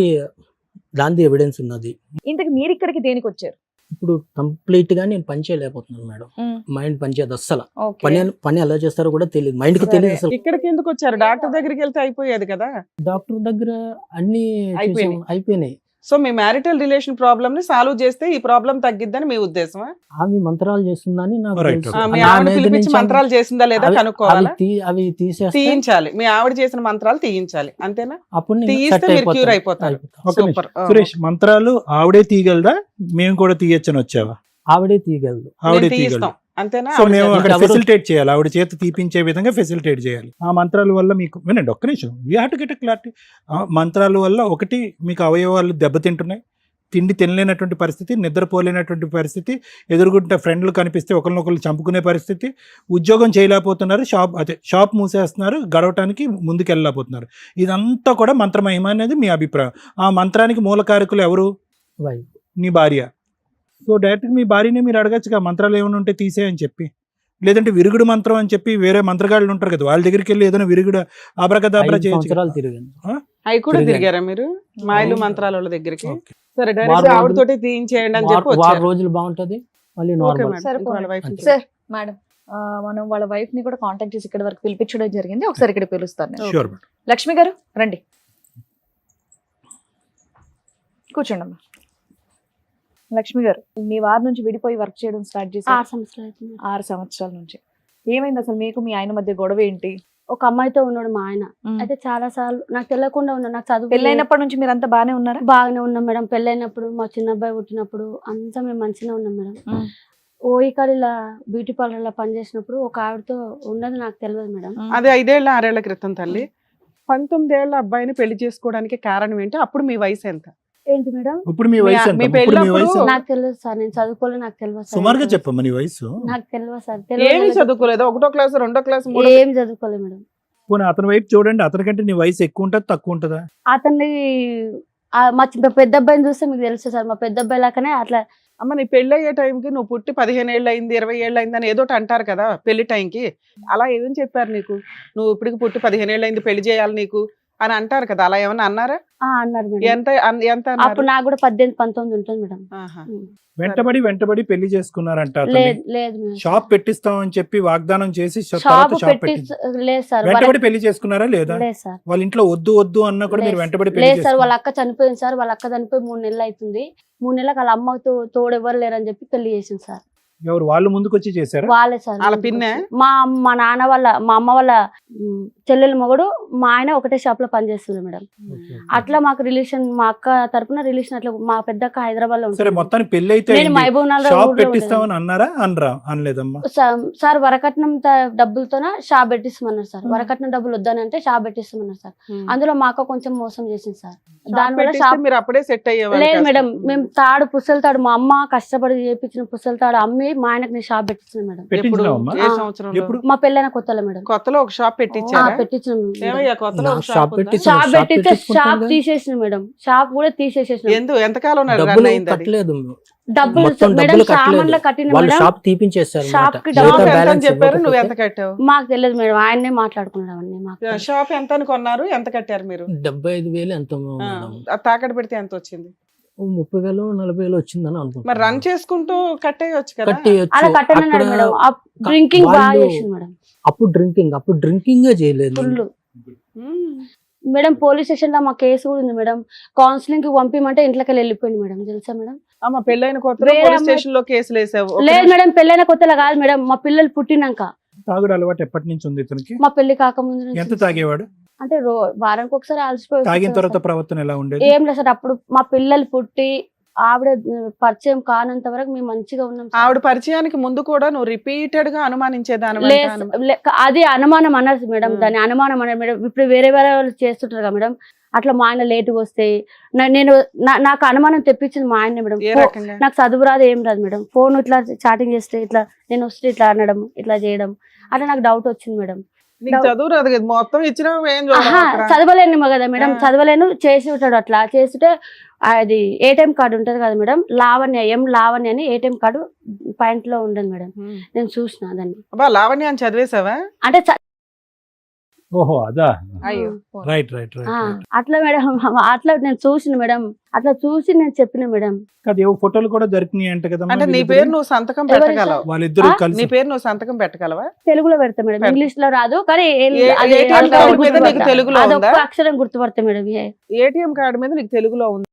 దాని ఎవిడెన్స్ ఉన్నది. ఇంతకు మీరు ఇక్కడికి దేనికి వచ్చారు? ఇప్పుడు కంప్లీట్ గా నేను పని చేయలేకపోతున్నాను మేడం. మైండ్ పని చేయదు అస్సలు. ఓకే. పని ఎలా చేస్తారో కూడా తెలియదు, మైండ్ కి తెలియదు అసలు. ఇక్కడికి ఎందుకు వచ్చారు? డాక్టర్ దగ్గరికి వెళ్తే అయిపోయేది కదా. డాక్టర్ దగ్గర అన్ని అయిపోయినాయి. అయిపోయినాయి. సో మీ మ్యారిటల్ రిలేషన్ ప్రాబ్లమ్ ని సాల్వ్ చేస్తే ఈ ప్రాబ్లం తగ్గిద్దని మీ ఉద్దేశమా? ఆమె మంత్రాలు చేస్తుందని నాకు Right, తెలుసు. okay. మీ నా ఆవిడ మీద పిలిపించి నుంచి మంత్రాలు చేసిందా లేదా అవి- కనుక్కోవాలా? అవి తీసేస్తే తీయించాలి. మీ ఆవిడ చేసిన మంత్రాలు తీయించాలి, అంతేనా? అప్పుడు నేను తీయిస్తే set మీరు క్యూర్ అయిపోతాను. అయిపోతారు. ఒక సూపర్. సురేష్, మంత్రాలు ఆవిడే తీయగలదా? మేము కూడా తీయచ్చని వచ్చావా? ఆవిడే తీయగలదు. ఆవిడే తీయిస్తాం, తీయగలదు. అంతేనా? సో ఆవిడ మేము చేత- అక్కడ ఎవరు- ఫెసిలిటేట్ చేయాలి, ఆవిడ చేత తీపించే విధంగా ఫెసిలిటేట్ చేయాలి. ఆ మంత్రాల వల్ల మీకు వినండి ఒక్క నిమిషం, we have to get a clarity. మంత్రాల వల్ల ఒకటి మీకు అవయవాలు దెబ్బతింటున్నాయి, తిండి తినలేనటువంటి పరిస్థితి, నిద్రపోలేనటువంటి పరిస్థితి, ఎదురుగుంటే ఫ్రెండ్లు కనిపిస్తే ఒకరినొకరు చంపుకునే పరిస్థితి, ఉద్యోగం చేయలేకపోతున్నారు, షాప్ మూసేస్తున్నారు, గడవటానికి ముందుకు వెళ్ళలేకపోతున్నారు. ఇదంతా కూడా మంత్రమహిమ అనేది మీ అభిప్రాయం. ఆ మంత్రానికి మూలకారకులు ఎవరు? వైఫ్. నీ భార్య. సో డైరెక్ట్గా మీ భార్యనే మీరు అడగచ్చుగా మంత్రాలు ఏమైనా ఉంటే తీసేయని చెప్పి, లేదంటే విరుగుడు మంత్రం అని చెప్పి వేరే మంత్రగాళ్ళు ఉంటారు కదా, వాళ్ళ దగ్గరికి వెళ్ళి ఏదైనా విరుగుడు ఆబ్రకదాబ్రా 5 చేయొచ్చు. సంవత్సరాలు తిరిగాను. అవి కూడా తిరిగాను. తిరిగారా మీరు మాయలు అవును. మంత్రాల వాళ్ళ దగ్గరికి? ఓకే. సరే వారం డైరెక్ట్ రోజులు- ఆవిడతోటి తీయించేయండి అని చెప్పి వారం వచ్చారు. రోజులు బాగుంటది, మళ్ళీ ఓకే నార్మల్. మేడం, సరే, ఇంకో వాళ్ళ wife ని అంతే. సార్ మేడం, మనం వాళ్ళ వైఫ్ ని కూడా కాంటాక్ట్ చేసి ఇక్కడ వరకు పిలిపించడం జరిగింది. ఒకసారి ఇక్కడ పిలుస్తాను నేను. Sure madam. లక్ష్మి గారు రండి, కూర్చోండి అమ్మా. లక్ష్మి గారు, మీ వారి నుంచి విడిపోయి వర్క్ చేయడం స్టార్ట్ చేసి 6 సంవత్సరాలు అవుతుంది. 6 సంవత్సరాల నుంచి ఏమైంది అసలు? మీకు మీ ఆయన మధ్య గొడవ ఏంటి? ఒక అమ్మాయితో ఉన్నాడు మా ఆయన. అయితే చాలా సార్లు నాకు తెలియకుండా ఉన్నాడు. నాకు చదువు పెళ్ళైనప్పటి నుంచి మీరు అంతా బాగానే ఉన్నారా? బాగానే ఉన్నాం మేడం. పెళ్ళైనప్పుడు మా చిన్న అబ్బాయి పుట్టినప్పుడు అంతా మేము మంచిగా ఉన్నాం మేడం. ఇక్కడ ఇలా బ్యూటీ పార్లర్ లో పనిచేసినప్పుడు ఒక ఆవిడతో ఉన్నది నాకు తెలియదు మేడం. అది 5-6 ఏళ్ల క్రితం తల్లి. 19 ఏళ్ల అబ్బాయిని పెళ్లి చేసుకోవడానికి కారణం ఏంటి? అప్పుడు మీ వయసు ఎంత? ఏంటి మేడం? ఇప్పుడు మీ వయసు ఎంత? మీ ఇప్పుడు మీ పెళ్ళప్పుడు వయసు ఎంత? నాకు తెలియదు సార్, నేను చదువుకోలేదు, నాకు తెలియదు సార్. సుమారుగా చెప్పమ్మా నీ వయసు. నాకు తెలియదు సార్. ఏమి చదువుకోలేదు? 1వ క్లాస్ 2వ క్లాస్ 3వ ఏం చదువుకోలేదు మేడం. పోనీ అతని వైపు చూడండి, అతనికంటే నీ వయసు ఎక్కువ ఉంటుందా తక్కువ ఉంటుందా? అతన్ని మా పెద్ద అబ్బాయిని చూస్తే మీకు తెలుసు సార్, మా పెద్ద అబ్బాయి లాగానే అట్లా. అమ్మ నీ పెళ్లి అయ్యే టైంకి నువ్వు పుట్టి 15 ఏళ్ళు అయింది, 20 ఏళ్ళు అయింది అని ఏదోటి అంటారు కదా పెళ్లి టైంకి. అలా ఏం చెప్పారు నీకు? నువ్వు ఇప్పటికి పుట్టి 15 ఏళ్ళు అయింది, పెళ్లి చేయాలి నీకు అని అంటారు కదా, అలా ఏమన్నా అన్నారా? అన్నారు మేడం. ఎంత ఎంత అన్నారు? అప్పుడు నాకు కూడా 18-19 ఉంటుంది మేడం. ఆహా. వెంటబడి పెళ్లి చేసుకున్నారంట అతన్ని. లేదు లేదు మేడం. షాప్ పెట్టిస్తామని చెప్పి వాగ్దానం చేసి షాప్ తర్వాత షాప్ పెట్టి పెట్టి లేదు సార్. వెంటబడి పెళ్లి చేసుకున్నారా లేదా? లేదు సార్. వాళ్ళ ఇంట్లో వద్దు అన్నా కూడా మీరు లేదు వెంటబడి పెళ్లి లేదు సార్. వాళ్ళ చేసుకున్నారు. అక్క చనిపోయింది సార్. వాళ్ళ అక్క చనిపోయి 3 నెలలు అవుతుంది. 3 నెలలకు వాళ్ళ అమ్మతో తోడు ఎవరు లేరని చెప్పి పెళ్లి చేసింది సార్. ఎవరు వాళ్ళు ముందుకు వచ్చి చేశారా? వాళ్ళే సార్ వాళ్ళ పిన్నే? మా నాన్న వాళ్ళ మా అమ్మ వాళ్ళ చెల్లెల మొగడు మా ఆయన ఒకటే షాప్ లో పనిచేస్తుంది మేడం. అట్లా మాకు రిలేషన్, మా అక్క తరపున రిలేషన్ అట్లా. మా పెద్ద అక్క హైదరాబాద్ లో సరే ఉంటుంది. మొత్తానికి పెళ్లి అయితే నేను అయింది. మహబూబ్ నగర్ షాప్ ఊర్లో ఉండేదాన్ని. పెట్టిస్తామని అన్నారా? అనలేదమ్మా. సార్ వరకట్నం డబ్బులతోన షాప్ పెట్టిస్తామన్నారు సార్. వరకట్నం డబ్బులు వద్దానంటే షాప్ పెట్టిస్తామన్నారు సార్. అందులో మా అక్క కొంచెం మోసం చేసింది సార్. దానివల్ల షాప్ మీరు అప్పుడే సెట్ అయ్యేవాళ్ళు లేదు కాస్త. మేడం. మేము పుస్తల తాడు మా అమ్మ కష్టపడి చేపించిన పుస్తల తాడు అమ్మి మా ఆయనకు నేను షాప్ పెట్టించాను మేడం. ఎప్పుడు? పెట్టించినావమ్మా? ఏ ఆ. సంవత్సరంలో? ఎప్పుడు? మా పెళ్ళైన కొత్తలో మేడం. కొత్తలో ఒక షాప్ పెట్టించారా? పెట్టించాను మేడం. ఏమయ్యా కొత్తలో ఒక నాకు షాప్ షాప్ ఉందా? పెట్టి- షాప్ షాప్ పెట్టిస్తే పెట్టించుకుంటాం షాప్ కదా. తీసేసిన మేడం. షాప్ కూడా తీసేసేసిన. ఎంతకాలం రన్ డబ్బులు అయింది అది? కట్టలేదు, డబ్బులు మొత్తం మేడం డబ్బులు సామాన్లు కట్టలేదు. కట్టిన వాళ్ళు మేడం. షాప్ తీపించేస్తారు షాప్ కి షాప్ డబ్బులు ఎంత అని బ్యాలెన్స్ చెప్పారు, నువ్వు ఎంత ఇవ్వకపోతే కట్టావు? మాకు తెలియదు మేడం. ఆయన్నే మాట్లాడుకున్నాడు అవన్నీ మాకు తెలియదు. షాప్ ఎంత అని కొన్నారు, ఎంత కట్టారు మీరు? 75,000 ఎంతో ఆ, మేడం. ఆ తాకట్టు పెడితే ఎంత వచ్చింది? 30,000 40,000 వచ్చిందని అనుకుంటా. మరి రన్ చేసుకుంటూ కట్టేయచ్చు కదా. కట్టేయచ్చు. అలా కట్టనన్నాడు మేడం. డ్రింకింగ్ బాగా వాళ్ళు- చేసింది మేడం. అప్పుడు డ్రింకింగ్ చేయలేదు. ఫుల్ ఉమ్. మేడం. పోలీస్ స్టేషన్ లో మా కేసు కూడా ఉంది మేడం. కౌన్సిలింగ్ కి పంపిమంటే ఇంట్లోకి వెళ్ళిపోయింది మేడం. తెలుసా మేడం? అమ్మ పెళ్ళైన కొత్తలో వేరే పోలీస్ అమ్మాయి- స్టేషన్ లో కేసులు వేసావు. ఒక లేదు నిమిషం. మేడం. పెళ్ళైన కొత్తలో కాదు మేడం. మా పిల్లలు పుట్టినాక, తాగుడు అలవాటు ఎప్పటి నుంచి ఉంది ఇతనికి? మా పెళ్లి కాకముందు నుంచి. ఎంత తాగేవాడు? అంటే వారానికి ఒకసారి అలసిపోయి తాగిన వచ్చేసాడు తర్వాత సార్. ప్రవర్తన ఎలా ఉండేది? ఏం లేదు సార్. అప్పుడు మా పిల్లలు పుట్టి ఆవిడ పరిచయం కానంత వరకు మేము మంచిగా ఉన్నాం సార్. ఆవిడ పరిచయానికి ముందు కూడా నువ్వు రిపీటెడ్ గా అనుమానించేదాని అది అనుమానం అన్నారు మేడం. ఉమ్. దాని అనుమానం అన్నారు మేడం. ఇప్పుడు వేరే వాళ్ళు చేస్తుంటారు కదా మేడం. అట్లా మా ఆయన లేటుగా వస్తే నాకు అనుమానం తెప్పించింది మా ఆయన మేడం. ఏ రకంగా? నాకు చదువు రాదు ఏం రాదు మేడం. ఫోన్ ఇట్లా చాటింగ్ చేస్తే ఇట్లా నేను వస్తే ఇట్లా అనడం, ఇట్లా చేయడం, అట్లా నాకు డౌట్ వచ్చింది మేడం. నీకు చదువు రాదు కదా, మొత్తం ఇచ్చిన ఏం చూడవు ఆహా, అక్కడ. చదవలేను కదా మేడం. ఆ. చదవలేను. చేసి ఉంటాడు అట్లా చేస్తుంటే అది ఏటీఎం కార్డు ఉంటది కదా మేడం. లావణ్య అని ఏటీఎం కార్డు పాయింట్ లో ఉండదు మేడం. ఉమ్. నేను చూసిన దాన్ని. అబ్బా లావణ్య అని చదివేశావా? అంటే ఓహో అదా. అయ్యో. రైట్ అట్లా మేడం. అట్లా నేను చూసిన మేడం. అట్లా చూసి నేను చెప్పిన మేడం. అది ఏవో ఫోటోలు కూడా దొరికినాయి అంట కదా. అంటే నీ పేరు నువ్వు సంతకం ఎవరు పెట్టగలవు? వాళ్ళిద్దరు ఆ? నీ కలిసి పేరు నువ్వు సంతకం పెట్టగలవా? తెలుగులో పెడతా మేడం. పెడతా. ఇంగ్లీష్ లో రాదు కానీ ATM కార్డు మీద నీకు తెలుగులో ఉందా? అదొక్క అక్షరం గుర్తుపడతా మేడం. ఏటీఎం కార్డు మీద నీకు తెలుగులో ఉంది?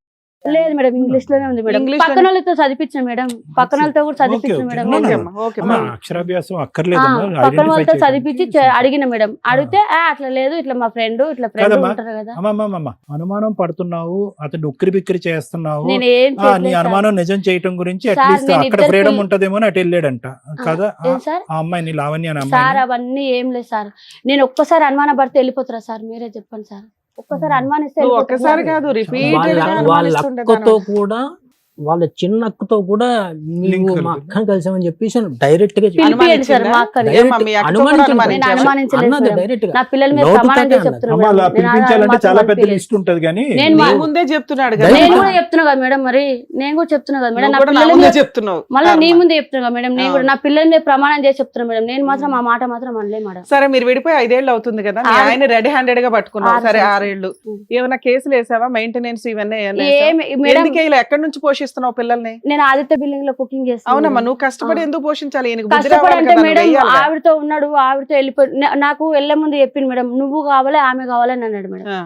లేదు మేడం. ఇంగ్లీష్ లోనే ఉంది మేడం. ఇంగ్లీష్ పక్కన వాళ్ళతో చదివించిన మేడం. పక్కన వాళ్ళతో కూడా చదివించిన okay, madam. Okay. Okay No, no. అమ్మా, ఓకే అమ్మా, అమ్మా. అక్షరాభ్యాసం అక్కర్లేదమ్మా. పక్కన వాళ్ళతో ఐడెంటిఫై చదివించి అడిగిన మేడం. అడిగితే అట్లా లేదు, ఇట్లా మా ఫ్రెండ్ కదమ్మా. ఉంటారు కదా. అమ్మమ్మ అనుమానం పడుతున్నావు, అతను ఉక్కిరి బిక్కిరి చేస్తున్నావు. నేను ఏం నీ చేయలేదు సార్. అనుమానం నిజం చేయటం గురించి సార్, అట్లీస్ట్ నేను అక్కడ ఇద్దరికి- ఫ్రీడమ్ ఉంటదేమో అని అటు వెళ్ళాడంట కదా. ఏం సార్? ఆ అమ్మాయిని లావణ్య అనే సార్ అమ్మాయి అవన్నీ ఏం లేదు సార్. నేను ఒక్కసారి అనుమానం పడితే వెళ్ళిపోతారా సార్? మీరే చెప్పండి సార్. ఒక్కసారి అనుమానిస్తే నువ్వు వెళ్ళిపోతారా ఒక్కసారి సార్? కాదు రిపీటెడ్ గా వాళ్ళ అనుమానిస్తుండే అక్కతో కూడా, వాళ్ళ చిన్న అక్కతో కూడా Link నీవు మా కలిపి. అక్కని కలిసామని చెప్పేసి డైరెక్ట్ గా చెప్పి- పిలిపియండి సార్ మా అక్కని. Direct ఏమ్మా, మీ అక్కతో కూడా అనుమానించలేదు. నేను అనుమానించావా? అనుమానించలేదు అన్నది మేడం. డైరెక్ట్ గా. నా పిల్లల మీద నోటితోటే ప్రమాణం చేసి అన్నది. చెప్తున్నా అమ్మ మేడం. అలా నేను పిలిపించాలంటే మాత్రం చాలా పెద్ద అనిపించలేదు. లిస్ట్ ఉంటది కానీ నేను నీ మా- ముందే చెప్తున్నాడు Direct కదా. నేను కూడా చెప్తున్నా కదా మేడం. మరి నేను కూడా చెప్తున్నా కదా మేడం. నువ్వు నా కూడా నా పిల్లల ముందే మీద చెప్తున్నావు. మళ్ళీ నీ కర్మ. ముందే చెప్తున్నా కదా మేడం. నేను కూడా నా పిల్లల మీద ప్రమాణం చేసి చెప్తున్నా మేడం. నేను మాత్రం ఆ మాట మాత్రం అనలే మేడం. సరే మీరు విడిపోయి 5 ఏళ్ళు అవుతుంది కదా, మీ 6 ఆయన రెడీ హ్యాండెడ్ గా పట్టుకున్నావు. 6 సరే సంవత్సరాలు. 6 ఏళ్ళు ఉం. ఏమైనా కేసులు వేసావా? మెయింటెనెన్స్ ఇవన్నీ ఏమైనా వేసావా? ఏమి మేడం, ఎందుకే ఇలా ఎక్కడి నుంచి పోషిస్తున్నావు పిల్లల్ని? నేను ఆదిత్య బిల్డింగ్ లో కుకింగ్ చేస్తాను. అవునమ్మా, నువ్వు కష్టపడి ఎందుకు పోషించాలి? ఈయనకు బుద్ధి కష్టపడి రావాలి అంటే కదా, నువ్వు మేడం వెయ్యాలి కదా. ఆవిడతో ఉన్నాడు, ఆవిడతో వెళ్ళిపోయి నాకు వెళ్ళే ముందు చెప్పింది మేడం. నువ్వు కావాలి ఆమె కావాలని అన్నాడు మేడం. ఆ.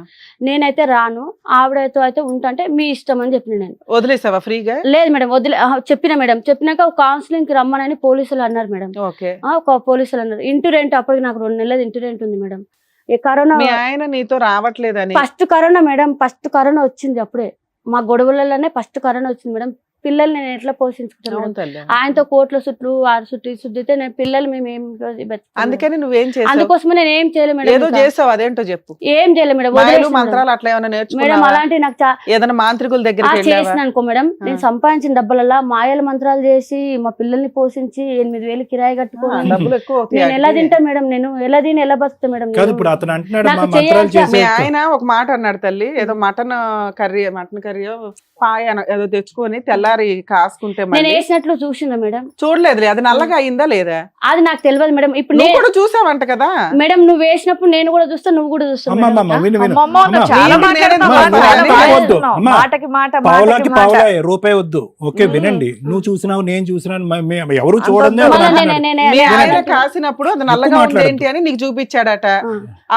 నేనైతే రాను, ఆవిడతో అయితే ఉంటే మీ ఇష్టం అని చెప్పిన నేను. వదిలేసావా ఫ్రీగా? లేదు మేడం చెప్పిన మేడం. చెప్పినాక కౌన్సిలింగ్ కి రమ్మనని పోలీసులు అన్నారు మేడం. ఓకే. ఒక పోలీసులు అన్నారు. ఇంటి రెంట్ అప్పటికి నాకు 2 నెలలు ఇంటి రెంట్ ఉంది మేడం. ఈ కరోనా మీ ఆయన నీతో రావట్లేదని? First corona madam. First corona వచ్చింది అప్పుడే. మా గొడవలలోనే ఫస్ట్ కరోనా వచ్చింది మేడం. పిల్లల్ని నేను ఎట్లా పోషించుకుంటాను అవును మేడం? తల్లి. ఆయనతో కోట్ల చుట్టూ 6 చుట్టూ సుద్దితే నేను పిల్లలు మేము ఏం బతుకుతాం మేడం? అందుకని నువ్వేం చేసావు? అందుకోసమే నేను ఏం చేయలేదు మేడం. ఏదో ఇంకా. చేసావు, అదేంటో చెప్పు. ఏం చేయలేదు మేడం. మాయలు వదిలేసిన మేడం. మంత్రాలు అట్లా ఏమైనా మేడం నేర్చుకున్నావా? అలాంటి నాకు ఏదైనా మాంత్రికుల దగ్గరికి వెళ్ళావా? చేసిన అనుకో మేడం. నేను సంపాదించిన డబ్బులల్లా మాయల మంత్రాలు చేసి మా పిల్లల్ని పోషించి 8,000 కిరాయి కట్టుకోని డబ్బులు ఎక్కువ అవుతాయి నేను ఎలా వాటికి. తింటా మేడం? నేను ఎలా తిని ఎలా బతుకుతా మేడం? కాదు. నేను? ఇప్పుడు అతను అంటున్నాడు నాకు మా మంత్రాలు చేయాల్సిన- మీ చేసే ఆయన ఒక మాట అన్నాడు తల్లి, ఏదో మటన్ కర్రీయో పాయ ఏదో తెచ్చుకొని తెల్లారి కాసుకుంటే నేను మళ్ళీ వేసినట్లు చూసిందా మేడం? చూడలేదులే, అది నల్లగా అయిందా లేదా? అది నాకు తెలియదు మేడం. ఇప్పుడు నువ్వు కూడా చూసావంట కదా. మేడం నువ్వు వేసినప్పుడు నేను కూడా చూస్తా, నువ్వు కూడా చూస్తావు అమ్మ మేడం. అమ్మ విను విను అమ్మమ్మ, నువ్వు చాలా నేను మాట్లాడుతున్నావు. నేను చాలా నేను మాట్లాడుతున్నావు. అమ్మా, మాటకి మాట, పావులాకి మాటకి మాట. పావులా రూపాయి వద్దు. ఓకే వినండి. నువ్వు చూసినావు, నేను చూసినాను, ఎవరు చూడండి అంత మళ్ళా అన్నాడు. మీ ఆయన నేను కాసినప్పుడు అది నల్లగా ఉంది ఏంటి అని నీకు చూపించాడట.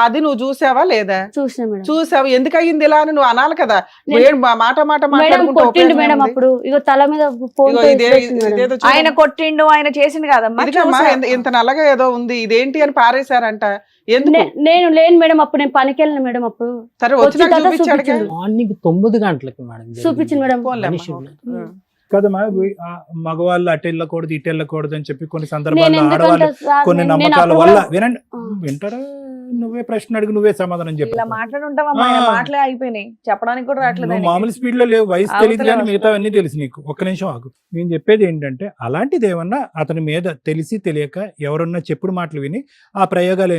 అది నువ్వు చూసావా లేదా? చూసిన మేడం. చూసావు. ఎందుకు అయ్యింది ఇలా అని నువ్వు అనాలి కదా. నేను- మాట మాట మేడం మాట్లాడుకుంటే కొట్టిండు ఉపయోగం మేడం ఏముంది? అప్పుడు ఇగో తల మీద ఫోన్ ఇగో ఇదేదో చూడు. ఆయన కొట్టిండు, ఆయన చేసింది కాదమ్మా. ఇదిగమ్మా, ఇంత నల్లగా ఏదో ఉంది, ఇదేంటి అని పారేశారంట. ఎందుకు? నేను లేను మేడం అప్పుడు, నేను పనికి వెళ్ళిన మేడం అప్పుడు. సరే వచ్చిన వచ్చినాక తర్వాత చూపించాడు చూపించిండు. మార్నింగ్ 9 గంటలకి మేడం జరిగింది. చూపించింది మేడం. మనిషి ఉన్నాడు. కదమ్మా మగవాళ్ళు అటు వెళ్ళకూడదు ఇటు వెళ్ళకూడదు అని చెప్పి కొన్ని నేను సందర్భాల్లో ఎందుకంటే ఆడవాళ్ళు సార్ కొన్ని నేను నమ్మకాల అప్పుడు వల్ల కూడా- వినండి ఆ. వింటారా? నువ్వే ప్రశ్న అడుగు, నువ్వే సమాధానం చెప్పు. ఇలా మాట్లాడుంటావమ్మా, ఆయన ఆ. మాటలే అయిపోయినాయి, చెప్పడానికి కూడా రావట్లేదు నువ్వు ఆయనకి. మామూలు స్పీడ్ లో లేవు, వయసు తెలియదు అవతల కానీ వస్తా. మిగతా అన్ని తెలుసు నీకు. ఒక్క నిమిషం ఆగు. నేను చెప్పేది ఏంటంటే అలాంటిది ఏమన్నా అతని మీద తెలిసి తెలియక ఎవరన్నా చెప్పుడు మాటలు విని ఆ ప్రయోగాలు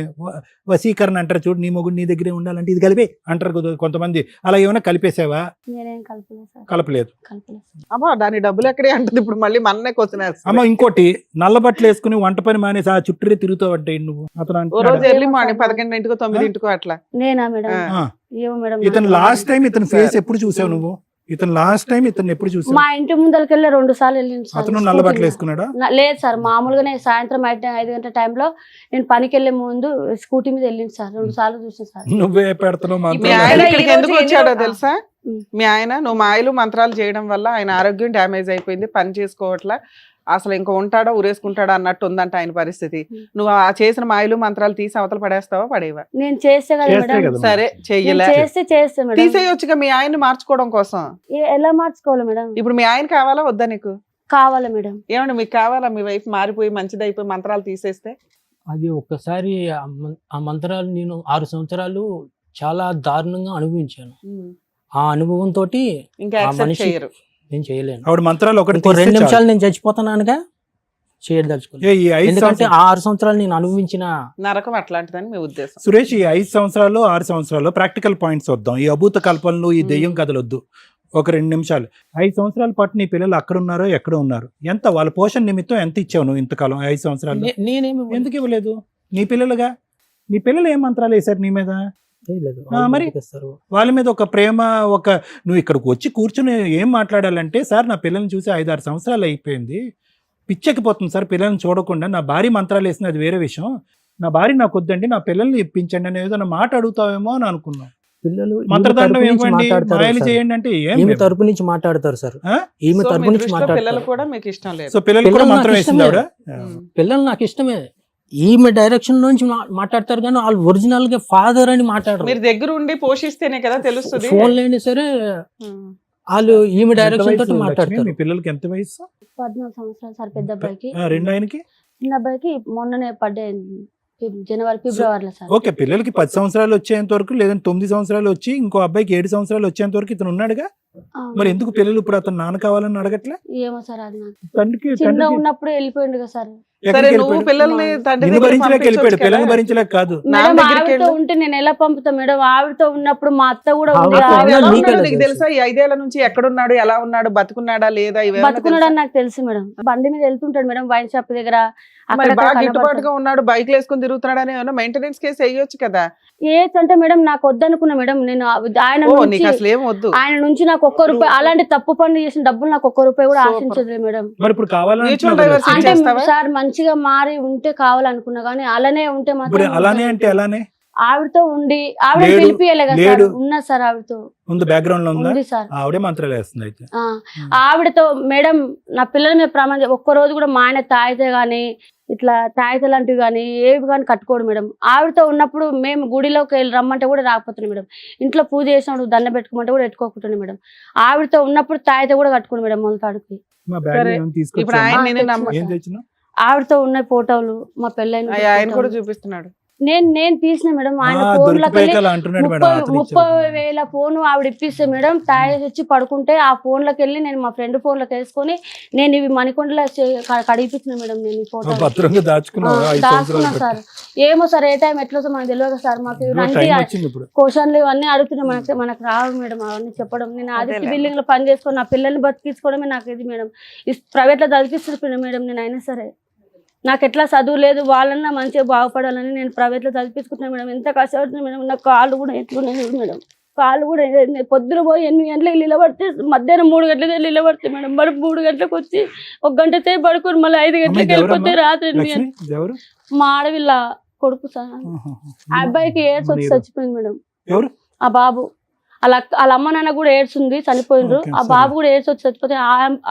వశీకరణ అంటారు చూడు, నీ మొగుడు నీ దగ్గరే ఉండాలంటే ఇది కలిపే అంటారు కొంతమంది. అలా ఏమైనా కలిపేసావా? నేనేం కలపలేదు సార్, కలపలేదు. కలపలేదు. అమ్మా దాని డబ్బులు ఎక్కడే అంటది ఇప్పుడు, మళ్ళీ మననే క్వశ్చన్ అమ్మ ఇంకోటి, నల్ల బట్టలు వేసుకుని వంట పని మానేసి ఆ చుట్టూ తిరుగుతావు అంటే నువ్వు. అతను ఓ అంటున్నాడా? రోజు ఎర్లీ మార్నింగ్ 11 9 అట్లా. నేనా మేడం? ఆ. ఏమో మేడం. ఇతను లాస్ట్ టైం ఇతని ఫేస్ ఎప్పుడు చూసావు నువ్వు? ఇతను లాస్ట్ టైం ఇతను ఎప్పుడు చూసావు? మా ఇంటి ముందరికి వెళ్ళి 2 సార్లు వెళ్ళింది సార్. అతను నల్ల బట్టలు వేసుకున్నాడా? లేదు సార్, మామూలుగానే సాయంత్రం 5 గంటల టైంలో నేను పనికి వెళ్ళే ముందు స్కూటీ మీద వెళ్ళింది సార్. 2 సార్లు చూసాను సార్. నువ్వే పెడుతున్నావు మీ మంత్రాలు. ఆయన ఈ ఇక్కడికి రోజు ఎందుకు ఎన్ని వచ్చాడో రోజులు? తెలుసా? ఉమ్. మీ ఆయన నువ్వు మాయలు మంత్రాలు చేయడం వల్ల ఆయన ఆరోగ్యం డ్యామేజ్ అయిపోయింది, పని చేసుకోవట్లా, అసలు ఇంకా ఉంటాడో ఉరేసుకుంటాడో అన్నట్టు ఉందంట ఆయన పరిస్థితి. నువ్వు ఆ చేసిన మాయలు మంత్రాలు తీసి అవతల పడేస్తావా పడేవా? నేను చేస్తే కదా చేస్తే మేడం. కదా. సరే చెయ్యలే, చేస్తే మేడం. తీసేయొచ్చుగా మీ ఆయన్ని మార్చుకోవడం కోసం. ఎలా మార్చుకోవాలి మేడం? ఇప్పుడు మీ ఆయన కావాలా వద్దా నీకు? కావాలి మేడం. ఏమండి మీకు కావాలా మీ వైఫ్ మారిపోయి మంచిదైపోయి మంత్రాలు తీసేస్తే? అది ఒక్కసారి ఆ మంత్రాలు నేను 6 సంవత్సరాలు చాలా దారుణంగా అనుభవించాను. ఆ అనుభవంతో ఇంకా ఆ యాక్సెప్ట్ మనిషి చేయరు. నేను చేయలేను. ఆవిడ మంత్రాలు ఒకటి ఇంకో 2 తీస్తే చాలు. నిమిషాలు నేను చచ్చిపోతానగా చేయదలుచుకోలేదు. ఈ 5 ఎందుకంటే సంవత్సరాలు ఆ 6 సంవత్సరాలు నేను అనుభవించిన నరకం అట్లాంటిదని మీ ఉద్దేశం. సురేష్, ఈ 5 సంవత్సరాలు 6 సంవత్సరాల్లో ప్రాక్టికల్ పాయింట్స్ వద్దాం. ఈ అభూత కల్పనలు ఈ దెయ్యం కథలు వద్దు. ఒక 2 నిమిషాలు. 5 సంవత్సరాల పాటు నీ పిల్లలు అక్కడ ఉన్నారో ఎక్కడ ఉన్నారు? ఎంత వాళ్ళ పోషణ నిమిత్తం ఎంత ఇచ్చావు నువ్వు ఇంతకాలం 5 సంవత్సరాలు? నేనేమి ఎందుకు ఇవ్వలేదు? నీ పిల్లలుగా నీ పిల్లలు ఏం మంత్రాలు వేశారు నీ మీద? చేయలేదు. మరి? బతికేస్తారు. వాళ్ళ మీద ఒక ప్రేమ, ఒక నువ్వు ఇక్కడికి వచ్చి కూర్చుని ఏం మాట్లాడాలంటే, సార్ నా పిల్లల్ని చూసి 5-6 సంవత్సరాలు అయిపోయింది, పిచ్చెక్కిపోతుంది సార్ పిల్లల్ని చూడకుండా, నా భార్య మంత్రాలు వేసింది అది వేరే విషయం, నా భార్య నాకు వద్దండి నా పిల్లల్ని ఇప్పించండి అని ఏదైనా మాట అడుగుతావేమో అని అనుకున్నాం. పిల్లలు మంత్రదండం ఈమె తరపు నుంచి ఇవ్వండి, మాట్లాడతారు మాయలు సార్. చేయండి అంటే ఏం ఈమె లేదు. తరపు నుంచి మాట్లాడతారు సార్. ఆ? ఈమె సో తరపు మీ నుంచి దృష్టిలో పిల్లలు మాట్లాడతారు. కూడా మీకు ఇష్టం లేదు. సో పిల్లలు కూడా పిల్లలు మంత్రం నాకు వేసింది ఆవిడ? పిల్లలు నాకు ఇష్టమే. ఈమె డైరెక్షన్ నుంచి మాట్లాడతారు కానీ వాళ్ళు ఒరిజినల్ గా ఫాదర్ అని మాట్లాడరు. మీరు దగ్గర ఉండి పోషిస్తేనే కదా తెలుస్తుంది. ఫోన్ లేని సరే వాళ్ళు ఈమె ఎంత డైరెక్షన్ వయసు తోటి లక్ష్మి? మాట్లాడతారు. మీ పిల్లలకి ఎంత వయసు? 14 సంవత్సరాలు సార్ పెద్ద అబ్బాయికి. రెండు ఆయనకి? చిన్న అబ్బాయికి మొన్ననే పడ్డాయి జనవరి ఫిబ్రవరిలో సార్. ఓకే, పిల్లలకి 10 సంవత్సరాలు వచ్చేంత వరకు, లేదంటే 9 సంవత్సరాలు వచ్చి ఇంకో అబ్బాయికి 7 సంవత్సరాలు వచ్చేంత వరకు ఇతను ఉన్నాడుగా. అవును. మరి ఎందుకు పిల్లలు ఇప్పుడు అతను నాన్న కావాలని అడగట్లే? ఏమో సార్ అది నాకు తండ్రికి చిన్న ఉన్నప్పుడు వెళ్ళిపోయిండు కదా సార్. సరే ఎక్కడికి నువ్వు వెళ్ళిపోయాడు? పిల్లల్ని తండ్రి నిన్ను దగ్గరికి భరించలేక వెళ్ళిపోయాడు, పంపించొచ్చు పిల్లల్ని కదా. భరించలేక కాదు. నాన్న మేడం దగ్గరికి ఆవిడతో వెళ్ళు. ఉంటే నేను ఎలా పంపుతా మేడం? ఆవిడతో ఉన్నప్పుడు మా అత్త కూడా ఉంది. ఆవిడతో ఆవిడ ఎలా నీకు ఉన్నాడో ఎలా నీకు తెలుసు? తెలుసా? ఈ 5 ఏళ్ల నుంచి ఎక్కడున్నాడు, ఎలా ఉన్నాడు, బతుకున్నాడా లేదా, ఇవేమన్నా బతుకున్నాడు తెలుసా? అని నాకు తెలుసు మేడం. బండి మీద వెళ్తుంటాడు మేడం వైన్ షాప్ దగ్గర. మరి అక్కడక్కడ బాగా కనబడతాడు. గిట్టుబాటుగా ఉన్నాడు, బైక్లు వేసుకుని తిరుగుతున్నాడు అని ఏమన్నా మెయింటెనెన్స్ కేసు వేయొచ్చు కదా. ఏజ్ అంటే మేడం నాకు వద్దనుకున్నా మేడం. నేను ఆయన ఓ నుంచి నీకు అసలు ఏం వద్దు. ఆయన నుంచి నాకు ₹1 అలాంటి తప్పు పనులు చేసిన డబ్బులు నాకు ₹1 కూడా Super. ఆశించదు మేడం. మరి ఇప్పుడు కావాలని Mutual అంటున్నావు కదా. divorce అంటే చేస్తావా? సార్ మంచిగా మారి ఉంటే కావాలనుకున్నా కానీ అలానే ఉంటే ఇప్పుడు మాత్రం అలానే అంటే అలానే ఆవిడతో ఉండి ఆవిడ లేడు, పిలిపియలే కదా సార్. లేడు. ఉన్నా సార్ ఆవిడతో ఉంది, బ్యాక్గ్రౌండ్ లో ఉందా? ఉంది సార్. ఆవిడే మంత్రాలు వేస్తుంది అయితే. ఆ, ఆవిడతో మేడం నా పిల్లల మీద ప్రమాదం. ఒక్కరోజు కూడా మా ఆయన తాగితే గానీ ఇట్లా తాగితే లాంటివి కానీ ఏవి కానీ కట్టుకోడు మేడం. ఆవిడతో ఉన్నప్పుడు మేము గుడిలోకి వెళ్ళి రమ్మంటే కూడా రాకపోతున్నాం మేడం. ఇంట్లో పూజ చేసినప్పుడు దండ పెట్టుకోమంటే కూడా పెట్టుకోకుంటున్నాం మేడం. ఆవిడతో ఉన్నప్పుడు తాగితే కూడా కట్టుకోండి మేడం మొలతాడుకి. మా బ్యాగ్ సరే. ఏమైనా ఇప్పుడు తీసుకొచ్చావా? ఆయన ఆ, నేనే తెచ్చిన నమ్మ ఏం తెచ్చినావు? ఆవిడతో ఉన్న ఫోటోలు మా పెళ్ళైన ఆయన కూడా చూపిస్తున్నాడు. నేను తీసిన మేడం. ఆయన ఆ, ఫోన్లోకి దొరికిపోయాక అలా అంటున్నాడు మేడం. అతను ఇచ్చాడు. 30,000 ఫోన్ ఆవిడ ఇప్పిస్తే మేడం తాగేసి వచ్చి పడుకుంటే ఆ ఫోన్లోకి వెళ్ళి నేను మా ఫ్రెండ్ ఫోన్లోకి వేసుకొని నేను ఇవి మణికొండలో కడిగిపించిన మేడం. నేను ఈ ఆ, ఫోటో భద్రంగా దాచుకున్నావా 5 దాచుకున్నా సంవత్సరాలు సార్. ఏమో సార్ ఏ టైం ఎట్లా మనకు తెలియదు సార్. మాకు ఇలాంటి టైం వచ్చింది ఇప్పుడు. క్వశ్చన్లు ఇవన్నీ అడుగుతున్నాయి. మనకు రావు మేడం అవన్నీ చెప్పడం. నేను ఆదిత్య బిల్డింగ్ లో పని చేసుకొని నా పిల్లల్ని బతికించుకోవడమే నాకు ఇది మేడం. ప్రైవేట్ లో చదివిస్తున్నాను మేడం. నేను అయినా సరే నాకు ఎట్లా చదువు లేదు, వాళ్ళన్నా మంచిగా బాగుపడాలని నేను ప్రైవేట్ లో చదివించుకుంటున్నాను మేడం. ఎంత కష్టపడుతున్నాను మేడం. నా కాళ్ళు కూడా ఎట్లున్నాయి మేడం. కాళ్ళు కూడా పొద్దున పోయి 8 గంటలకు నిలబడితే మధ్యాహ్నం 3 గంటలకి వెళ్ళబడతాయి మేడం. మరి 3 గంటలకు వచ్చి 1 గంట సేపు పడుకొని మళ్ళీ 5 గంటలకు వెళ్ళిపోతే రాత్రి 8 లక్ష్మి, గంటలకు. ఎవరు? మా ఆడవిల్ల కొడుకు సార్. ఆహా. ఆ అబ్బాయికి ఏడ్స్ వచ్చి చచ్చిపోయింది మేడం. ఎవరు? ఆ బాబు వాళ్ళ అమ్మ నాన్న కూడా ఏడ్చుంది, చనిపోయిండ్రు. Okay, ఆ సరే. బాబు కూడా ఏడ్చి వచ్చి చచ్చిపోతే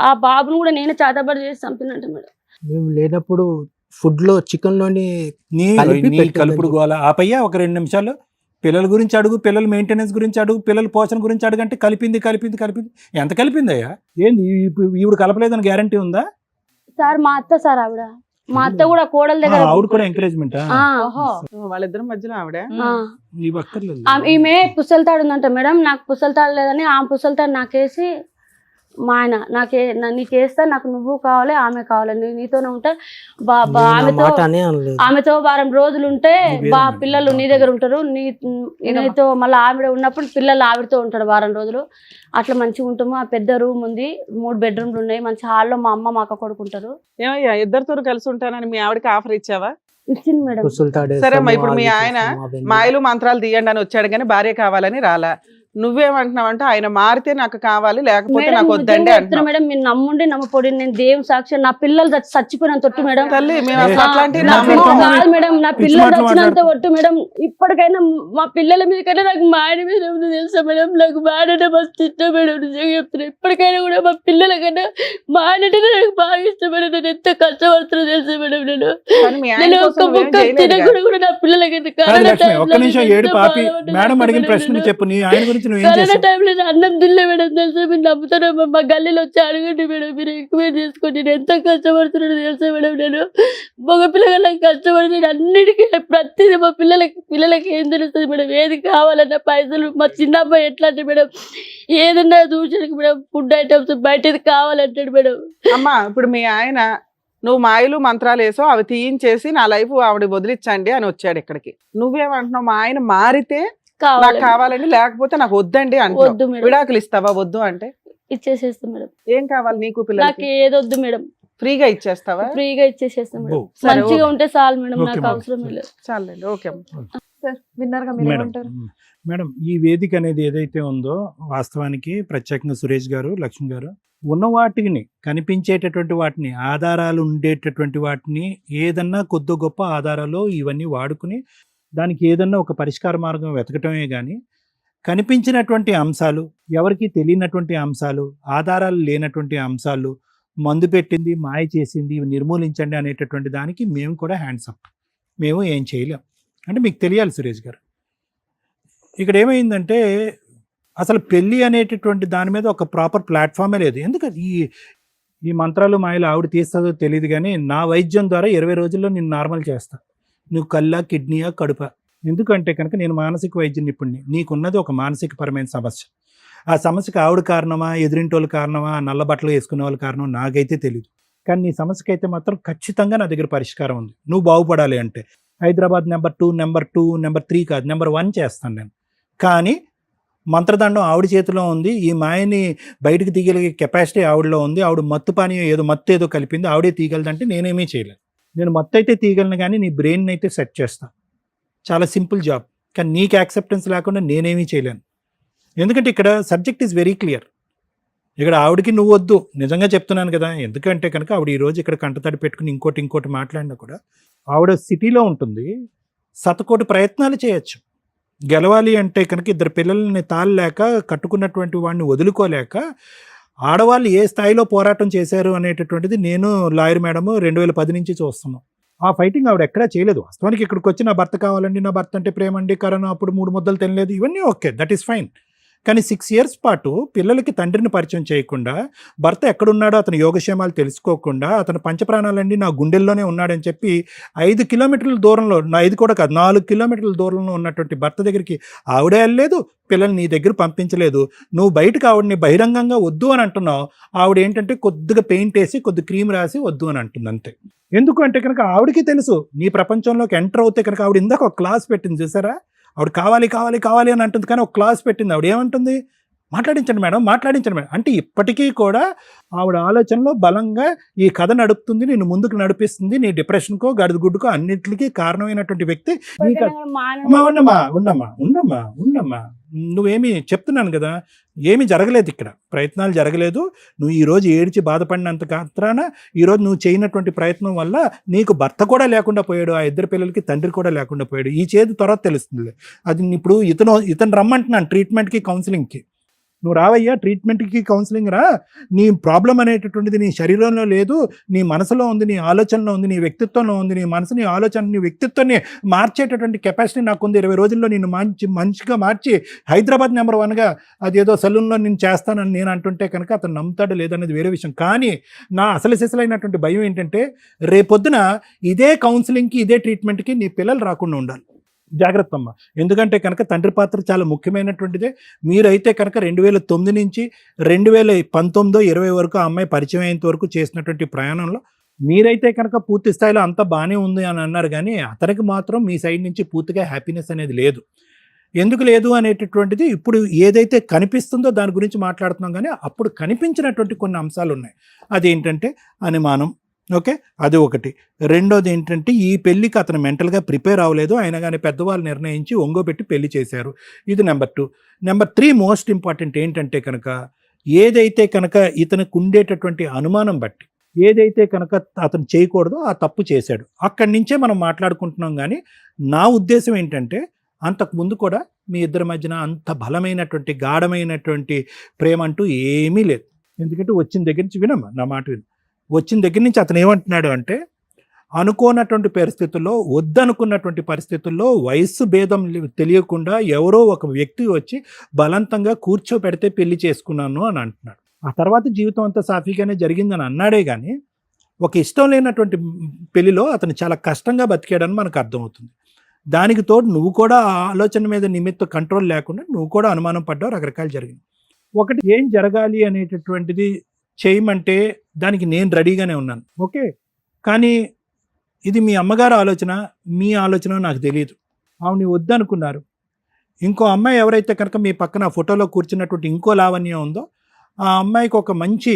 ఆ బాబును కూడా నేనే చేతబడి చేసి చంపినట్టు మేడం. మేము లేనప్పుడు ఫుడ్ లో చికెన్ లోని నీ కలిపి నీ పెట్టాలని కలుపుడు చెప్పి. గోల ఆపయ్యా ఒక 2 నిమిషాలు. పిల్లల గురించి అడుగు, పిల్లల మెయింటెనెన్స్ గురించి అడుగు, పిల్లల పోషణ గురించి అడుగంటే కలిపింది ఎంత కలిపిందయ్యా? ఏంది ఈవిడ కలపలేదని గ్యారంటీ ఉందా? సార్ మా అత్త సార్ ఆవిడ, మా అత్త కూడా కోడల దగ్గర ఆవిడ కూడా ఎంకరేజ్మెంట్ ఓహో వాళ్ళిద్దరి మధ్యలో ఆవిడ నీవు అక్కర్లేదు. ఈమె పుస్తలతాడు ఉందంట మేడం. నాకు పుస్తలతాడు లేదని ఆమె పుస్తలతాడు నాకేసి మా ఆయన నీకు వేస్తా, నాకు నువ్వు కావాలి, ఆమె కావాలి, నీతోనే ఉంటా, నేను ఆ మాట అనే అనలేదు. ఆమెతో వారం రోజులు ఉంటే నువ్వేదో పిల్లలు నీ దగ్గర ఉంటారు, నీతో మళ్ళీ ఆవిడ ఉన్నప్పుడు పిల్లలు ఆవిడతో ఉంటాడు వారం రోజులు. అట్లా మంచిగా ఉంటాము. ఆ పెద్ద రూమ్ ఉంది, 3 బెడ్రూమ్లు ఉన్నాయి, మంచి హాల్లో మా అమ్మ మా అక్క కొడుకుంటారు. ఏమయ్యా ఇద్దరితో కలిసి ఉంటానని మీ ఆవిడకి ఆఫర్ ఇచ్చావా? ఇచ్చింది మేడం. పుసులు తాడేస్తాము, సరే అమ్మా, ఇప్పుడు మీ అది ఆయన చేస్తాము, అవన్నీ. మాయలు మంత్రాలు తీయండి అని వచ్చాడు కానీ భార్య కావాలని రాలా. నువ్వేమంటున్నావంటే ఆయన మారితే నాకు కావాలి, లేకపోతే మేడం, నాకు వద్దండి నిజంగా చెప్తున్నా అంటున్నావు. మేడం, మీరు నమ్ముండి నమ్మపోడి, నేను దేవుని సాక్షి, నా పిల్లలు చచ్చిపోయిన తొట్టు మేడం. తల్లి మేము అసలు అట్లాంటివి నా నమ్మము. పిల్లలు కాదు మేడం, నా పిచ్చి పిల్లలు మాటలు చచ్చినంత మాట్లాడుతూ. ఒట్టు మేడం. ఇప్పటికైనా మా పిల్లల మీద కన్నా నాకు మా ఆయన మీద ఏముందో తెలుసా మేడం. నాకు మా ఆయన మస్తు ఇష్టం మేడం, నిజంగా చెప్తున్నా. ఇప్పటికైనా కూడా మా పిల్లల కన్నా మా ఆయన నాకు బాగా ఇష్టం మేడం. నేను ఎంత కష్టపడుతున్నా తెలుసా మేడం. కానీ మీ ఆయన నేను కోసం ఒక్క నువ్వేం ముక్క చేయలేదుగా. తినకుండా కూడా నా పిల్లలకి ఎంత కాదు కరోనా లక్ష్మి, ఒక్క టైంలో నిమిషం నేను ఏడు ఎంత పాపి. బాధపడ్డా మేడం తెలుసా అడిగిన మేడం ప్రశ్న నేను. చెప్పు, నీ ఆయన గురించి నువ్వేం కరోనా చేసావు? టైంలో నేను అన్నం తినలే మేడం తెలుసా. మీరు నమ్ముతారా? మా గల్లీలో వచ్చి అడగండి మేడం, మీరు ఎంక్వైరీ చేసుకోండి. నేను ఎంత కష్టపడుతున్నాను తెలుసా మేడం. నేను మగ పిల్లగా కష్టపడి నేను అన్నిటికీ ప్రతిదీ మా పిల్లలకి ఏం తెలుస్తుంది మేడం. ఏది కావాలన్నా పైసలు, మా చిన్న అబ్బాయి ఎట్లా అంటే మేడం, ఏదన్నా దూచడానికి మేడం, ఫుడ్ ఐటమ్స్ బయటది కావాలంటాడు మేడం. అమ్మా ఇప్పుడు మీ ఆయన నువ్వు మాయలు మంత్రాలు వేసో అవి తీయించేసి నా లైఫ్ ఆవిడ వదిలించండి అని వచ్చాడు ఇక్కడికి. నువ్వేమంటున్నావు? మా ఆయన మారితే నాకు కావాలండి, లేకపోతే నాకు వద్దండి అంటున్నావు. వద్దు మేడం, విడాకులు ఇస్తావా? వద్దు అంటే ఇచ్చేసేస్తాం మేడం. ఏం కావాలి నీకు? నాకు పిల్లలకి ఏదొద్దు మేడం, ఫ్రీగా ఇచ్చేస్తావా? ఫ్రీగా ఇచ్చేసేస్తాం మేడం. ఓ, సరే, మంచిగా ఓకే. ఉంటే చాలు మేడం, ఓకే నాకు మేడం. అవసరం లేదు. చాలండి, ఓకే అమ్మా. సార్ విన్నారుగా, మీరు మేడం ఏమంటారు? మేడం ఈ వేదిక అనేది ఏదైతే ఉందో వాస్తవానికి ప్రత్యేకంగా సురేష్ గారు, లక్ష్మి గారు, ఉన్న వాటిని కనిపించేటటువంటి వాటిని, ఆధారాలు ఉండేటటువంటి వాటిని, ఏదన్నా కొద్ది గొప్ప ఆధారాలు ఇవన్నీ వాడుకుని దానికి ఏదన్నా ఒక పరిష్కార మార్గం వెతకటమే కానీ కనిపించినటువంటి అంశాలు, ఎవరికి తెలియనటువంటి అంశాలు, ఆధారాలు లేనటువంటి అంశాలు, మందు పెట్టింది, మాయ చేసింది, ఇవి నిర్మూలించండి అనేటటువంటి దానికి మేము కూడా హ్యాండ్స్ అప్. మేము ఏం చేయలేం. అంటే మీకు తెలియాలి సురేష్ గారు, ఇక్కడ ఏమైందంటే అసలు పెళ్ళి అనేటటువంటి దాని మీద ఒక ప్రాపర్ ప్లాట్ఫామే లేదు. ఎందుకంటే ఈ మంత్రాలు మాయలు ఆవిడ తీస్తుందో తెలియదు కానీ నా వైద్యం ద్వారా 20 రోజుల్లో నేను నార్మల్ చేస్తా. నువ్వు కళ్ళ, కిడ్నీయా, కడుప. ఎందుకంటే కనుక నేను మానసిక వైద్య నిపుణుని. నీకున్నది ఒక మానసికపరమైన సమస్య. ఆ సమస్యకి ఆవిడ కారణమా, ఎదురింటోళ్ళు కారణమా, నల్ల బట్టలు వేసుకునే వాళ్ళు కారణం నాకైతే తెలియదు. కానీ నీ సమస్యకి అయితే మాత్రం ఖచ్చితంగా నా దగ్గర పరిష్కారం ఉంది. నువ్వు బాగుపడాలి అంటే హైదరాబాద్ నెంబర్ 2, నెంబర్ 3 కాదు, నెంబర్ 1 చేస్తాను నేను. కానీ మంత్రదండం ఆవిడ చేతిలో ఉంది. ఈ మాయని బయటకు తీయగలిగే కెపాసిటీ ఆవిడలో ఉంది. ఆవిడ మత్తు పానీయం ఏదో కలిపింది, ఆవిడే తీయగలదంటే నేనేమీ చేయలేను. నేను మత్తు అయితే తీయగలను కానీ నీ బ్రెయిన్ అయితే సెట్ చేస్తా. చాలా సింపుల్ జాబ్. కానీ నీకు యాక్సెప్టెన్స్ లేకుండా నేనేమీ చేయలేను. ఎందుకంటే ఇక్కడ సబ్జెక్ట్ ఈజ్ వెరీ క్లియర్. ఇక్కడ ఆవిడకి నువ్వు వద్దు, నిజంగా చెప్తున్నాను కదా. ఎందుకంటే కనుక ఆవిడ ఈరోజు ఇక్కడ కంటతడి పెట్టుకుని ఇంకోటి మాట్లాడినా కూడా ఆవిడ సిటీలో ఉంటుంది. శతకోటి ప్రయత్నాలు చేయొచ్చు. గెలవాలి అంటే కనుక 2 పిల్లల్ని తాళలేక, కట్టుకున్నటువంటి వాడిని వదులుకోలేక ఆడవాళ్ళు ఏ స్థాయిలో పోరాటం చేశారు అనేటటువంటిది నేను, లాయర్ మేడము 2010 నుంచి చూస్తున్నాం. ఆ ఫైటింగ్ ఆవిడ ఎక్కడా చేయలేదు. వాస్తవానికి ఇక్కడికి వచ్చి నా భర్త కావాలండి, నా భర్త అంటే ప్రేమ అండి, కరోనా అప్పుడు 3 ముద్దలు తినలేదు, ఇవన్నీ ఓకే, దట్ ఈస్ ఫైన్. కానీ 6 years పాటు పిల్లలకి తండ్రిని పరిచయం చేయకుండా, భర్త ఎక్కడున్నాడో అతని యోగక్షేమాలు తెలుసుకోకుండా, అతని పంచప్రాణాలండి నా గుండెల్లోనే ఉన్నాడని చెప్పి 5 కిలోమీటర్ల దూరంలో, 5 కూడా కాదు 4 కిలోమీటర్ల దూరంలో ఉన్నటువంటి భర్త దగ్గరికి ఆవిడే వెళ్ళలేదు, పిల్లల్ని నీ దగ్గర పంపించలేదు. నువ్వు బయటకు ఆవిడని బహిరంగంగా వద్దు అని అంటున్నావు. ఆవిడ ఏంటంటే కొద్దిగా పెయింట్ వేసి, కొద్ది క్రీమ్ రాసి వద్దు అని అంటుంది అంతే. ఎందుకు అంటే కనుక ఆవిడకి తెలుసు నీ ప్రపంచంలోకి ఎంటర్ అవుతే కనుక. ఆవిడ ఇందాక ఒక క్లాస్ పెట్టింది చూసారా, ఆవిడ కావాలి అని అంటుంది, కానీ ఒక క్లాస్ పెట్టింది. ఆవిడ ఏమంటుంది? మాట్లాడించండి మేడం, మాట్లాడించండి మేడం అంటే ఇప్పటికీ కూడా ఆవిడ ఆలోచనలో బలంగా ఈ కథ నడుపుతుంది, నేను ముందుకు నడిపిస్తుంది, నీ డిప్రెషన్కో గడిగుడ్డుకో అన్నిటికీ కారణమైనటువంటి వ్యక్తి. నీకు ఉండమ్మా నువ్వేమి చెప్తున్నాను కదా, ఏమీ జరగలేదు ఇక్కడ, ప్రయత్నాలు జరగలేదు. నువ్వు ఈరోజు ఏడ్చి బాధపడినంత మాత్రాన ఈరోజు నువ్వు చేయనటువంటి ప్రయత్నం వల్ల నీకు భర్త కూడా లేకుండా పోయాడు, ఆ ఇద్దరు పిల్లలకి తండ్రి కూడా లేకుండా పోయాడు. ఈ చేతి తర్వాత తెలుస్తుంది. అది ఇప్పుడు ఇతను రమ్మంటున్నాను ట్రీట్మెంట్కి కౌన్సిలింగ్కి. నువ్వు రావయ్యా ట్రీట్మెంట్కి కౌన్సిలింగ్ రా, నీ ప్రాబ్లం అనేటటువంటిది నీ శరీరంలో లేదు, నీ మనసులో ఉంది, నీ ఆలోచనలో ఉంది, నీ వ్యక్తిత్వంలో ఉంది. నీ మనసు, నీ ఆలోచన, నీ వ్యక్తిత్వాన్ని మార్చేటటువంటి కెపాసిటీ నాకుంది. 20 రోజుల్లో నేను మంచిగా మార్చి హైదరాబాద్ నెంబర్ 1గా అదేదో సలూన్లో నేను చేస్తానని నేను అంటుంటే కనుక అతను నమ్ముతాడు లేదనేది వేరే విషయం. కానీ నా అసలు సిసలైనటువంటి భయం ఏంటంటే రేపొద్దున ఇదే కౌన్సిలింగ్కి ఇదే ట్రీట్మెంట్కి నీ పిల్లలు రాకుండా ఉండాలి. జాగ్రత్త అమ్మ. ఎందుకంటే కనుక తండ్రి పాత్ర చాలా ముఖ్యమైనటువంటిదే. మీరైతే కనుక 2009 నుంచి 2019-20 వరకు ఆ అమ్మాయి పరిచయం అయ్యేంత వరకు చేసినటువంటి ప్రయాణంలో మీరైతే కనుక పూర్తి స్థాయిలో అంతా బాగానే ఉంది అని అన్నారు, కానీ అతనికి మాత్రం మీ సైడ్ నుంచి పూర్తిగా హ్యాపీనెస్ అనేది లేదు. ఎందుకు లేదు అనేటటువంటిది ఇప్పుడు ఏదైతే కనిపిస్తుందో దాని గురించి మాట్లాడుతున్నాం, కానీ అప్పుడు కనిపించినటువంటి కొన్ని అంశాలు ఉన్నాయి. అదేంటంటే అనుమానం. ఓకే, అది ఒకటి. రెండోది ఏంటంటే ఈ పెళ్ళికి అతను మెంటల్గా ప్రిపేర్ అవ్వలేదు, అయినా కానీ పెద్దవాళ్ళు నిర్ణయించి ఒంగోబెట్టి పెళ్లి చేశారు. ఇది నెంబర్ 2. నెంబర్ 3 మోస్ట్ ఇంపార్టెంట్ ఏంటంటే కనుక ఏదైతే కనుక ఇతనికి ఉండేటటువంటి అనుమానం బట్టి ఏదైతే కనుక అతను చేయకూడదో ఆ తప్పు చేశాడు. అక్కడి నుంచే మనం మాట్లాడుకుంటున్నాం. కానీ నా ఉద్దేశం ఏంటంటే అంతకుముందు కూడా మీ ఇద్దరి మధ్యన అంత బలమైనటువంటి గాఢమైనటువంటి ప్రేమ అంటూ ఏమీ లేదు. ఎందుకంటే వచ్చిన దగ్గర నుంచి వినమ్మా నా మాట విను. వచ్చిన దగ్గర నుంచి అతను ఏమంటున్నాడు అంటే అనుకోనటువంటి పరిస్థితుల్లో, వద్దనుకున్నటువంటి పరిస్థితుల్లో వయస్సు భేదం తెలియకుండా ఎవరో ఒక వ్యక్తి వచ్చి బలవంతంగా కూర్చోపెడితే పెళ్లి చేసుకున్నాను అని అంటున్నాడు. ఆ తర్వాత జీవితం అంతా సాఫీగానే జరిగిందని అన్నాడే కానీ ఒక ఇష్టం లేనటువంటి పెళ్లిలో అతను చాలా కష్టంగా బతికాడని మనకు అర్థమవుతుంది. దానికి తోడు నువ్వు కూడా ఆ ఆలోచన మీద నిమిత్త కంట్రోల్ లేకుండా నువ్వు కూడా అనుమానం పడ్డావు, రకరకాలు జరిగింది. ఒకటి ఏం జరగాలి అనేటటువంటిది చేయమంటే దానికి నేను రెడీగానే ఉన్నాను. ఓకే, కానీ ఇది మీ అమ్మగారు ఆలోచన, మీ ఆలోచన నాకు తెలియదు. ఆవిడ వద్దనుకున్నారు. ఇంకో అమ్మాయి ఎవరైతే కనుక మీ పక్కన ఫోటోలో కూర్చున్నటువంటి ఇంకో లావణ్యం ఉందో ఆ అమ్మాయికి ఒక మంచి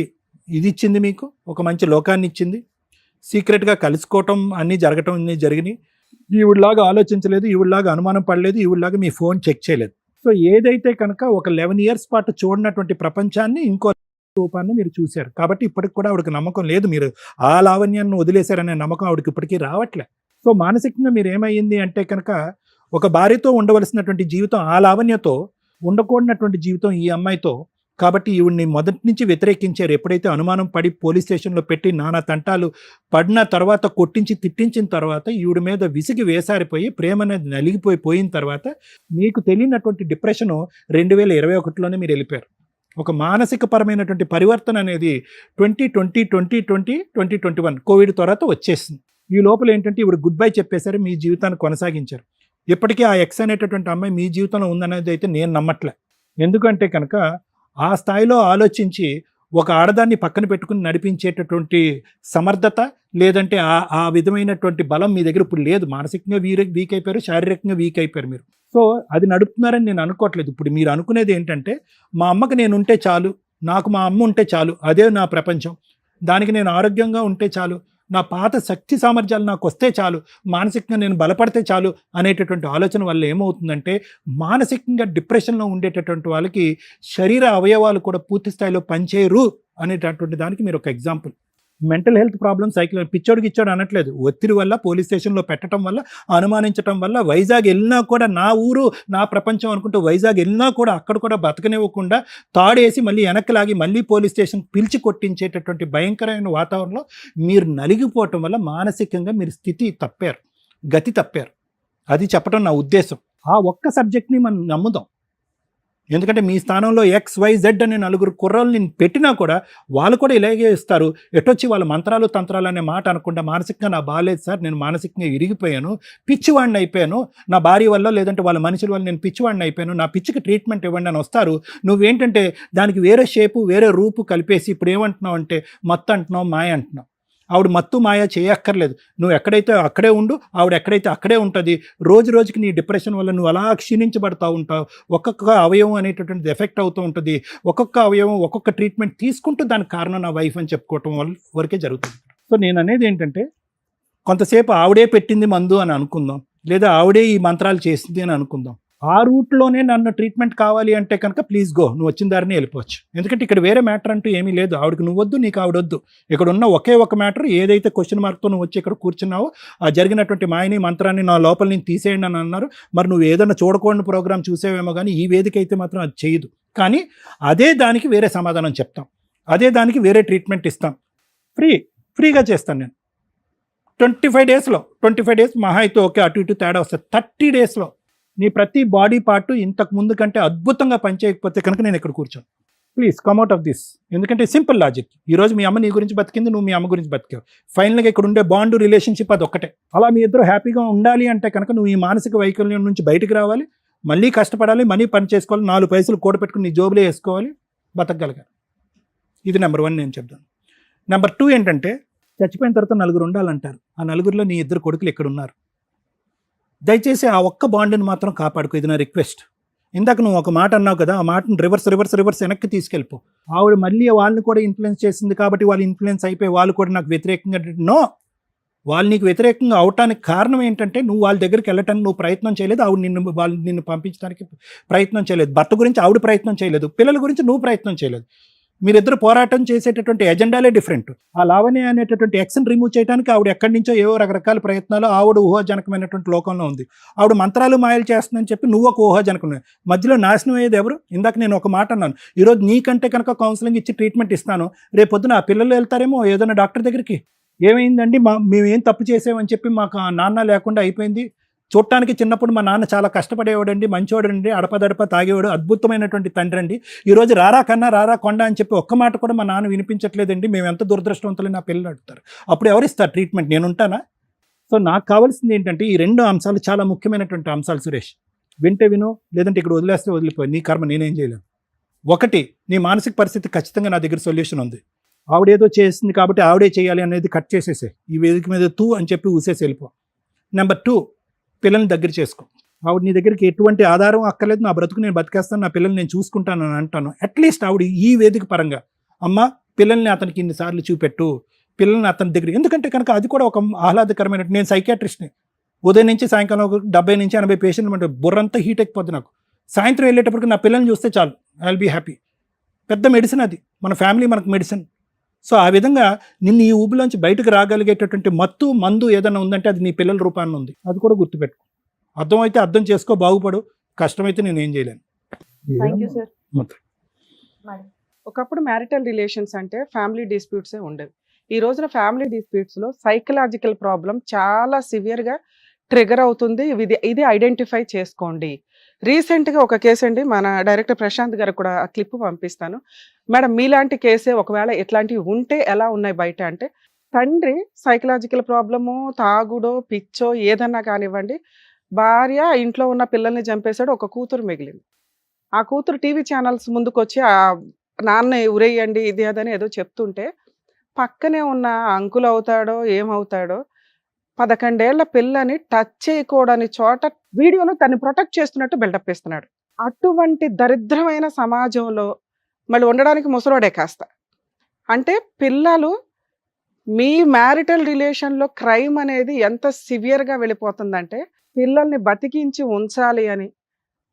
ఇది ఇచ్చింది, మీకు ఒక మంచి లోకాన్ని ఇచ్చింది. సీక్రెట్గా కలుసుకోవటం అన్నీ జరగటం అన్నీ జరిగినాయి. ఈవిడలాగా ఆలోచించలేదు, ఈవిడలాగా అనుమానం పడలేదు, ఈవిడలాగా మీ ఫోన్ చెక్ చేయలేదు. సో ఏదైతే కనుక ఒక 11 years పాటు చూడనటువంటి ప్రపంచాన్ని ఇంకో రూపాన్ని మీరు చూశారు. కాబట్టి ఇప్పటికి కూడా ఆవిడకి నమ్మకం లేదు, మీరు ఆ లావణ్యాన్ని వదిలేశారనే నమ్మకం ఆవిడకి ఇప్పటికీ రావట్లే. సో మానసికంగా మీరు ఏమైంది అంటే కనుక ఒక భార్యతో ఉండవలసినటువంటి జీవితం ఆ లావణ్యతో, ఉండకూడనటువంటి జీవితం ఈ అమ్మాయితో. కాబట్టి ఈవిడ్ని మొదటి నుంచి వ్యతిరేకించారు. ఎప్పుడైతే అనుమానం పడి పోలీస్ స్టేషన్లో పెట్టి నానా తంటాలు పడిన తర్వాత, కొట్టించి తిట్టించిన తర్వాత, ఈవిడ మీద విసిగి వేసారిపోయి ప్రేమ అనేది నలిగిపోయిన తర్వాత మీకు తెలియనటువంటి డిప్రెషను 2021లోనే మీరు వెళ్ళిపోయారు. ఒక మానసిక పరమైనటువంటి పరివర్తన అనేది 2020, 2020, 2021 కోవిడ్ తర్వాత వచ్చేసింది. ఈ లోపల ఏంటంటే ఇప్పుడు గుడ్ బై చెప్పేశారు, మీ జీవితాన్ని కొనసాగించారు. ఇప్పటికీ ఆ ఎక్స్ అనేటటువంటి అమ్మాయి మీ జీవితంలో ఉందనేది అయితే నేను నమ్మట్లే. ఎందుకంటే కనుక ఆ స్థాయిలో ఆలోచించి ఒక ఆడదాన్ని పక్కన పెట్టుకుని నడిపించేటటువంటి సమర్థత లేదంటే ఆ విధమైనటువంటి బలం మీ దగ్గర ఇప్పుడు లేదు. మానసికంగా వీక్ అయిపోయారు, శారీరకంగా వీక్ అయిపోయారు మీరు. సో అది నడుపుతున్నారని నేను అనుకోవట్లేదు. ఇప్పుడు మీరు అనుకునేది ఏంటంటే మా అమ్మకి నేను ఉంటే చాలు, నాకు మా అమ్మ ఉంటే చాలు, అదే నా ప్రపంచం, దానికి నేను ఆరోగ్యంగా ఉంటే చాలు, నా పాత శక్తి సామర్థ్యాలు నాకు వస్తే చాలు, మానసికంగా నేను బలపడితే చాలు అనేటటువంటి ఆలోచన వల్ల ఏమవుతుందంటే మానసికంగా డిప్రెషన్లో ఉండేటటువంటి వాళ్ళకి శరీర అవయవాలు కూడా పూర్తి స్థాయిలో పనిచేయరు అనేటటువంటి దానికి మీరు ఒక ఎగ్జాంపుల్. మెంటల్ హెల్త్ ప్రాబ్లమ్, పిచ్చోడికి ఇచ్చాడు అనట్లేదు, ఒత్తిడి వల్ల పోలీస్ స్టేషన్లో పెట్టడం వల్ల, అనుమానించడం వల్ల, వైజాగ్ వెళ్ళినా కూడా నా ఊరు నా ప్రపంచం అనుకుంటూ వైజాగ్ వెళ్ళినా కూడా అక్కడ కూడా బతకనివ్వకుండా తాడేసి మళ్ళీ వెనక్కి లాగి మళ్ళీ పోలీస్ స్టేషన్ పిలిచి కొట్టించేటటువంటి భయంకరమైన వాతావరణంలో మీరు నలిగిపోవటం వల్ల మానసికంగా మీరు స్థితి తప్పారు, గతి తప్పారు. అది చెప్పడం నా ఉద్దేశం. ఆ ఒక్క సబ్జెక్ట్ని మనం నమ్ముదాం. ఎందుకంటే మీ స్థానంలో XYZ అనే 4 కుర్రాళ్ళని పెట్టినా కూడా వాళ్ళు కూడా ఇలాగే ఇస్తారు. ఎటొచ్చి వాళ్ళ మంత్రాలు తంత్రాలు అనే మాట అనకుండా మానసికంగా నా బాగాలేదు సార్, నేను మానసికంగా విరిగిపోయాను, పిచ్చివాడిని అయిపోయాను, నా భార్య వల్ల లేదంటే వాళ్ళ మనుషుల వల్ల నేను పిచ్చివాడిని అయిపోయాను, నా పిచ్చికి ట్రీట్మెంట్ ఇవ్వండి అని వస్తారు. నువ్వేంటంటే దానికి వేరే షేపు వేరే రూపు కలిపేసి ఇప్పుడు ఏమంటున్నావు అంటే మత్తు అంటున్నావు, మాయ అంటున్నావు. ఆవిడ మత్తు మాయ చేయక్కర్లేదు. నువ్వు ఎక్కడైతే అక్కడే ఉండు, ఆవిడ ఎక్కడైతే అక్కడే ఉంటుంది. రోజు రోజుకి నీ డిప్రెషన్ వల్ల నువ్వు అలా క్షీణించబడతా ఉంటావు. ఒక్కొక్క అవయవం అనేటటువంటిది ఎఫెక్ట్ అవుతూ ఉంటుంది. ఒక్కొక్క అవయవం ఒక్కొక్క ట్రీట్మెంట్ తీసుకుంటూ దానికి కారణం నా వైఫ్ అని చెప్పుకోవటం వరకే జరుగుతుంది. సో నేను అనేది ఏంటంటే, కొంతసేపు ఆవిడే పెట్టింది మందు అని అనుకుందాం, లేదా ఆవిడే ఈ మంత్రాలు చేసింది అని అనుకుందాం. ఆ రూట్లోనే నన్ను ట్రీట్మెంట్ కావాలి అంటే కనుక ప్లీజ్ గో, నువ్వు వచ్చిన దారిని వెళ్ళిపోవచ్చు. ఎందుకంటే ఇక్కడ వేరే మ్యాటర్ అంటూ ఏమీ లేదు. ఆవిడకి నువ్వు వద్దు, నీకు ఆవిడొద్దు. ఇక్కడ ఉన్న ఒకే ఒక మ్యాటర్, ఏదైతే క్వశ్చన్ మార్క్తో నువ్వు వచ్చి ఇక్కడ కూర్చున్నావో ఆ జరిగినటువంటి మాయని మంత్రాన్ని నా లోపల నుంచి తీసేయండి అని అన్నారు. మరి నువ్వు ఏదైనా చూడకూడని ప్రోగ్రామ్ చూసేవేమో కానీ ఈ వేదిక అయితే మాత్రం అది చేయదు. కానీ అదే దానికి వేరే సమాధానం చెప్తాం, అదే దానికి వేరే ట్రీట్మెంట్ ఇస్తాం. ఫ్రీగా చేస్తాను నేను. 25 డేస్ మహా అయితే ఓకే, అటు ఇటు తేడా వస్తుంది. 30 డేస్లో నీ ప్రతి బాడీ పార్ట్ ఇంతకు ముందు కంటే అద్భుతంగా పనిచేయకపోతే కనుక నేను ఇక్కడ కూర్చోను. Please come out of this. ఎందుకంటే సింపుల్ లాజిక్. ఈరోజు మీ అమ్మ నీ గురించి బతికింది, నువ్వు మీ అమ్మ గురించి బతికావు. ఫైనల్గా ఇక్కడ ఉండే బాండ్ రిలేషన్షిప్ అది ఒక్కటే. అలా మీ ఇద్దరు హ్యాపీగా ఉండాలి అంటే కనుక నువ్వు ఈ మానసిక వైకల్యం నుంచి బయటకు రావాలి, మళ్ళీ కష్టపడాలి, మనీ పని చేసుకోవాలి, 4 పైసలు కూడబెట్టుకుని నీ జోబులో వేసుకోవాలి, బతకగలగాలి. ఇది నెంబర్ 1 నేను చెప్తాను. నెంబర్ 2 ఏంటంటే, చచ్చిపోయిన తర్వాత 4 ఉండాలంటారు. ఆ 4లో నీ 2 కొడుకులు ఇక్కడ ఉన్నారు. దయచేసి ఆ ఒక్క బాండ్ని మాత్రం కాపాడుకో. ఇది నా రిక్వెస్ట్. ఇందాక నువ్వు ఒక మాట అన్నావు కదా, ఆ మాటను రివర్స్ వెనక్కి తీసుకెళ్ళిపో. ఆవిడ మళ్ళీ వాళ్ళని కూడా ఇన్ఫ్లుయెన్స్ చేసింది కాబట్టి వాళ్ళు ఇన్ఫ్లుయెన్స్ అయిపోయి వాళ్ళు కూడా నాకు వ్యతిరేకంగా. నో, వాళ్ళు నీకు వ్యతిరేకంగా అవటానికి కారణం ఏంటంటే నువ్వు వాళ్ళ దగ్గరికి వెళ్ళటానికి నువ్వు ప్రయత్నం చేయలేదు, వాళ్ళు నిన్ను పంపించడానికి ప్రయత్నం చేయలేదు. భర్త గురించి ఆవిడ ప్రయత్నం చేయలేదు, పిల్లల గురించి నువ్వు ప్రయత్నం చేయలేదు. మీరిద్దరు పోరాటం చేసేటటువంటి ఎజెండాలే డిఫరెంట్. ఆ లావణ్య అనేటటువంటి ఎక్స్ని రిమూవ్ చేయడానికి ఆవిడ ఎక్కడి నుంచో ఏవో రకరకాల ప్రయత్నాలు, ఆవిడ ఊహాజనకమైనటువంటి లోకంలో ఉంది. ఆవిడ మంత్రాలు మాయలు చేస్తుందని చెప్పి నువ్వు ఒక ఊహాజనకం. మధ్యలో నాశనం అయ్యేది ఎవరు? ఇందాక నేను ఒక మాట అన్నాను, ఈరోజు నీకంటే కనుక కౌన్సిలింగ్ ఇచ్చి ట్రీట్మెంట్ ఇస్తాను, రేపు పొద్దున ఆ పిల్లలు వెళ్తారేమో ఏదైనా డాక్టర్ దగ్గరికి, ఏమైందండి మేమేం తప్పు చేసామని చెప్పి మాకు నాన్న లేకుండా అయిపోయింది. చూడటానికి చిన్నప్పుడు మా నాన్న చాలా కష్టపడేవాడండి, మంచివాడండి, అడపదడప తాగేవాడు, అద్భుతమైనటువంటి తండ్రి అండి. ఈరోజు రారా కన్నా రారా కొండ అని చెప్పి ఒక్క మాట కూడా మా నాన్న వినిపించట్లేదండి, మేము ఎంత దురదృష్టవంతులు నా పిల్లలు అడుగుతారు. అప్పుడు ఎవరిస్తారు ట్రీట్మెంట్? నేను ఉంటానా? సో నాకు కావాల్సింది ఏంటంటే ఈ 2 అంశాలు చాలా ముఖ్యమైనటువంటి అంశాలు సురేష్. వింటే విను, లేదంటే ఇక్కడ వదిలేస్తే వదిలిపోయి, నీ కర్మ, నేనేం చేయలేను. 1, నీ మానసిక పరిస్థితి ఖచ్చితంగా నా దగ్గర సొల్యూషన్ ఉంది. ఆవిడేదో చేసింది కాబట్టి ఆవిడే చేయాలి అనేది కట్ చేసేసే, ఈ వేదిక మీద తూ అని చెప్పి ఊసేసి వెళ్ళిపో. నెంబర్ 2, పిల్లల్ని దగ్గర చేసుకో. ఆవిడ నీ దగ్గరికి ఎటువంటి ఆధారం అక్కర్లేదు, నా బ్రతుకు నేను బతికేస్తాను, నా పిల్లల్ని నేను చూసుకుంటాను అని అంటాను. అట్లీస్ట్ ఆవిడ ఈ వేదిక పరంగా అమ్మ పిల్లల్ని అతనికి ఇన్నిసార్లు చూపెట్టు, పిల్లల్ని అతని దగ్గర. ఎందుకంటే కనుక అది కూడా ఒక ఆహ్లాదకరమైన. నేను సైకియాట్రిస్ట్ని, ఉదయం నుంచి సాయంకాలం 70 నుంచి 80 పేషెంట్లు అంటే బుర్రంతా హీట్ ఎక్కిపోద్ది నాకు. సాయంత్రం వెళ్ళేటప్పటికి నా పిల్లల్ని చూస్తే చాలు, ఐ విల్ బీ హ్యాపీ. పెద్ద మెడిసిన్ అది, మన ఫ్యామిలీ మనకు మెడిసిన్. సో ఆ విధంగా నిన్ను ఈ ఊబిలోంచి బయటకు రాగలిగేటటువంటి మందు ఏదైనా ఉందంటే అది నీ పిల్లల రూపాన్ని ఉంది. అది కూడా గుర్తుపెట్టుకో. అర్థమైతే అర్థం చేసుకో, బాగుపడు. కష్టమైతే నేను ఏం చేయలేను. Thank you sir. ఒకప్పుడు మ్యారిటల్ రిలేషన్స్ అంటే ఫ్యామిలీ డిస్ప్యూట్సే ఉండేవి. ఈ రోజున ఫ్యామిలీ డిస్ప్యూట్స్లో సైకలాజికల్ ప్రాబ్లం చాలా సివియర్గా ట్రిగర్ అవుతుంది. ఇది ఐడెంటిఫై చేసుకోండి. రీసెంట్గా ఒక కేసు అండి, మన డైరెక్టర్ ప్రశాంత్ గారు కూడా ఆ క్లిప్ పంపిస్తాను. మేడం మీలాంటి కేసే ఒకవేళ ఇట్లాంటివి ఉంటే ఎలా ఉన్నాయి బయట అంటే, తండ్రి సైకలాజికల్ ప్రాబ్లము, తాగుడో పిచ్చో ఏదన్నా కానివ్వండి, భార్య ఇంట్లో ఉన్న పిల్లల్ని చంపేశాడు, ఒక కూతురు మిగిలింది. ఆ కూతురు టీవీ ఛానల్స్ ముందుకు వచ్చి ఆ నాన్న ఉరేయండి ఇది అదని ఏదో చెప్తుంటే, పక్కనే ఉన్న అంకుల్ అవుతాడో ఏమవుతాడో 11 ఏళ్ల పిల్లని టచ్ చేయకూడని చోట వీడియోలో తను ప్రొటెక్ట్ చేస్తున్నట్టు బిల్డప్ ఇస్తున్నాడు. అటువంటి దరిద్రమైన సమాజంలో మళ్ళీ ఉండడానికి ముసలోడే కాస్త. అంటే పిల్లలు మీ మ్యారిటల్ రిలేషన్లో క్రైమ్ అనేది ఎంత సివియర్గా వెళ్ళిపోతుందంటే, పిల్లల్ని బతికించి ఉంచాలి అని,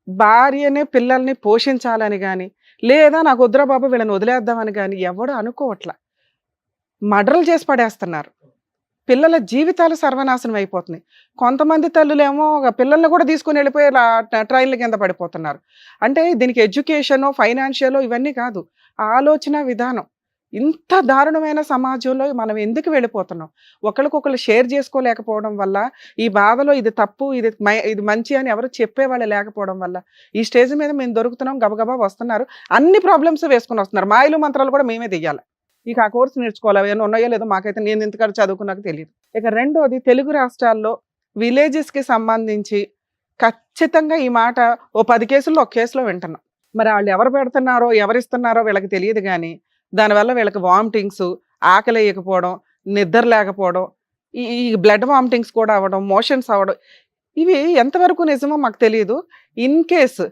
భార్యనే పిల్లల్ని పోషించాలని కానీ, లేదా నాకు వద్దురా బాబు వీళ్ళని వదిలేద్దామని కానీ ఎవడు అనుకోవట్లా. మర్డర్లు చేసి పడేస్తున్నారు. పిల్లల జీవితాలు సర్వనాశనం అయిపోతున్నాయి. కొంతమంది తల్లులేమో పిల్లల్ని కూడా తీసుకుని వెళ్ళిపోయి ట్రైన్ల కింద పడిపోతున్నారు. అంటే దీనికి ఎడ్యుకేషను, ఫైనాన్షియల్ ఇవన్నీ కాదు, ఆలోచన విధానం. ఇంత దారుణమైన సమాజంలో మనం ఎందుకు వెళ్ళిపోతున్నాం? ఒకరికొకరు షేర్ చేసుకోలేకపోవడం వల్ల, ఈ బాధలో ఇది తప్పు ఇది మంచి అని ఎవరు చెప్పేవాళ్ళు లేకపోవడం వల్ల ఈ స్టేజ్ మీద మేము దొరుకుతున్నాం, గబగబా వస్తున్నారు, అన్ని ప్రాబ్లమ్స్ వేసుకుని వస్తున్నారు. మాయలు మంత్రాలు కూడా మేమే దిగాలి. ఇక ఆ కోర్సు నేర్చుకోవాలి, ఏమైనా ఉన్నాయో లేదో మాకైతే, నేను ఇంతకాడ చదువుకున్నాక తెలియదు. ఇక రెండోది, తెలుగు రాష్ట్రాల్లో విలేజెస్కి సంబంధించి ఖచ్చితంగా ఈ మాట ఓ 10 కేసుల్లో ఒక కేసులో వింటున్నాం. మరి వాళ్ళు ఎవరు పెడుతున్నారో ఎవరిస్తున్నారో వీళ్ళకి తెలియదు కానీ దానివల్ల వీళ్ళకి వామిటింగ్స్, ఆకలి వేయకపోవడం, నిద్ర లేకపోవడం, ఈ ఈ బ్లడ్ వామిటింగ్స్ కూడా అవ్వడం, మోషన్స్ అవ్వడం, ఇవి ఎంతవరకు నిజమో మాకు తెలియదు. ఇన్ కేస్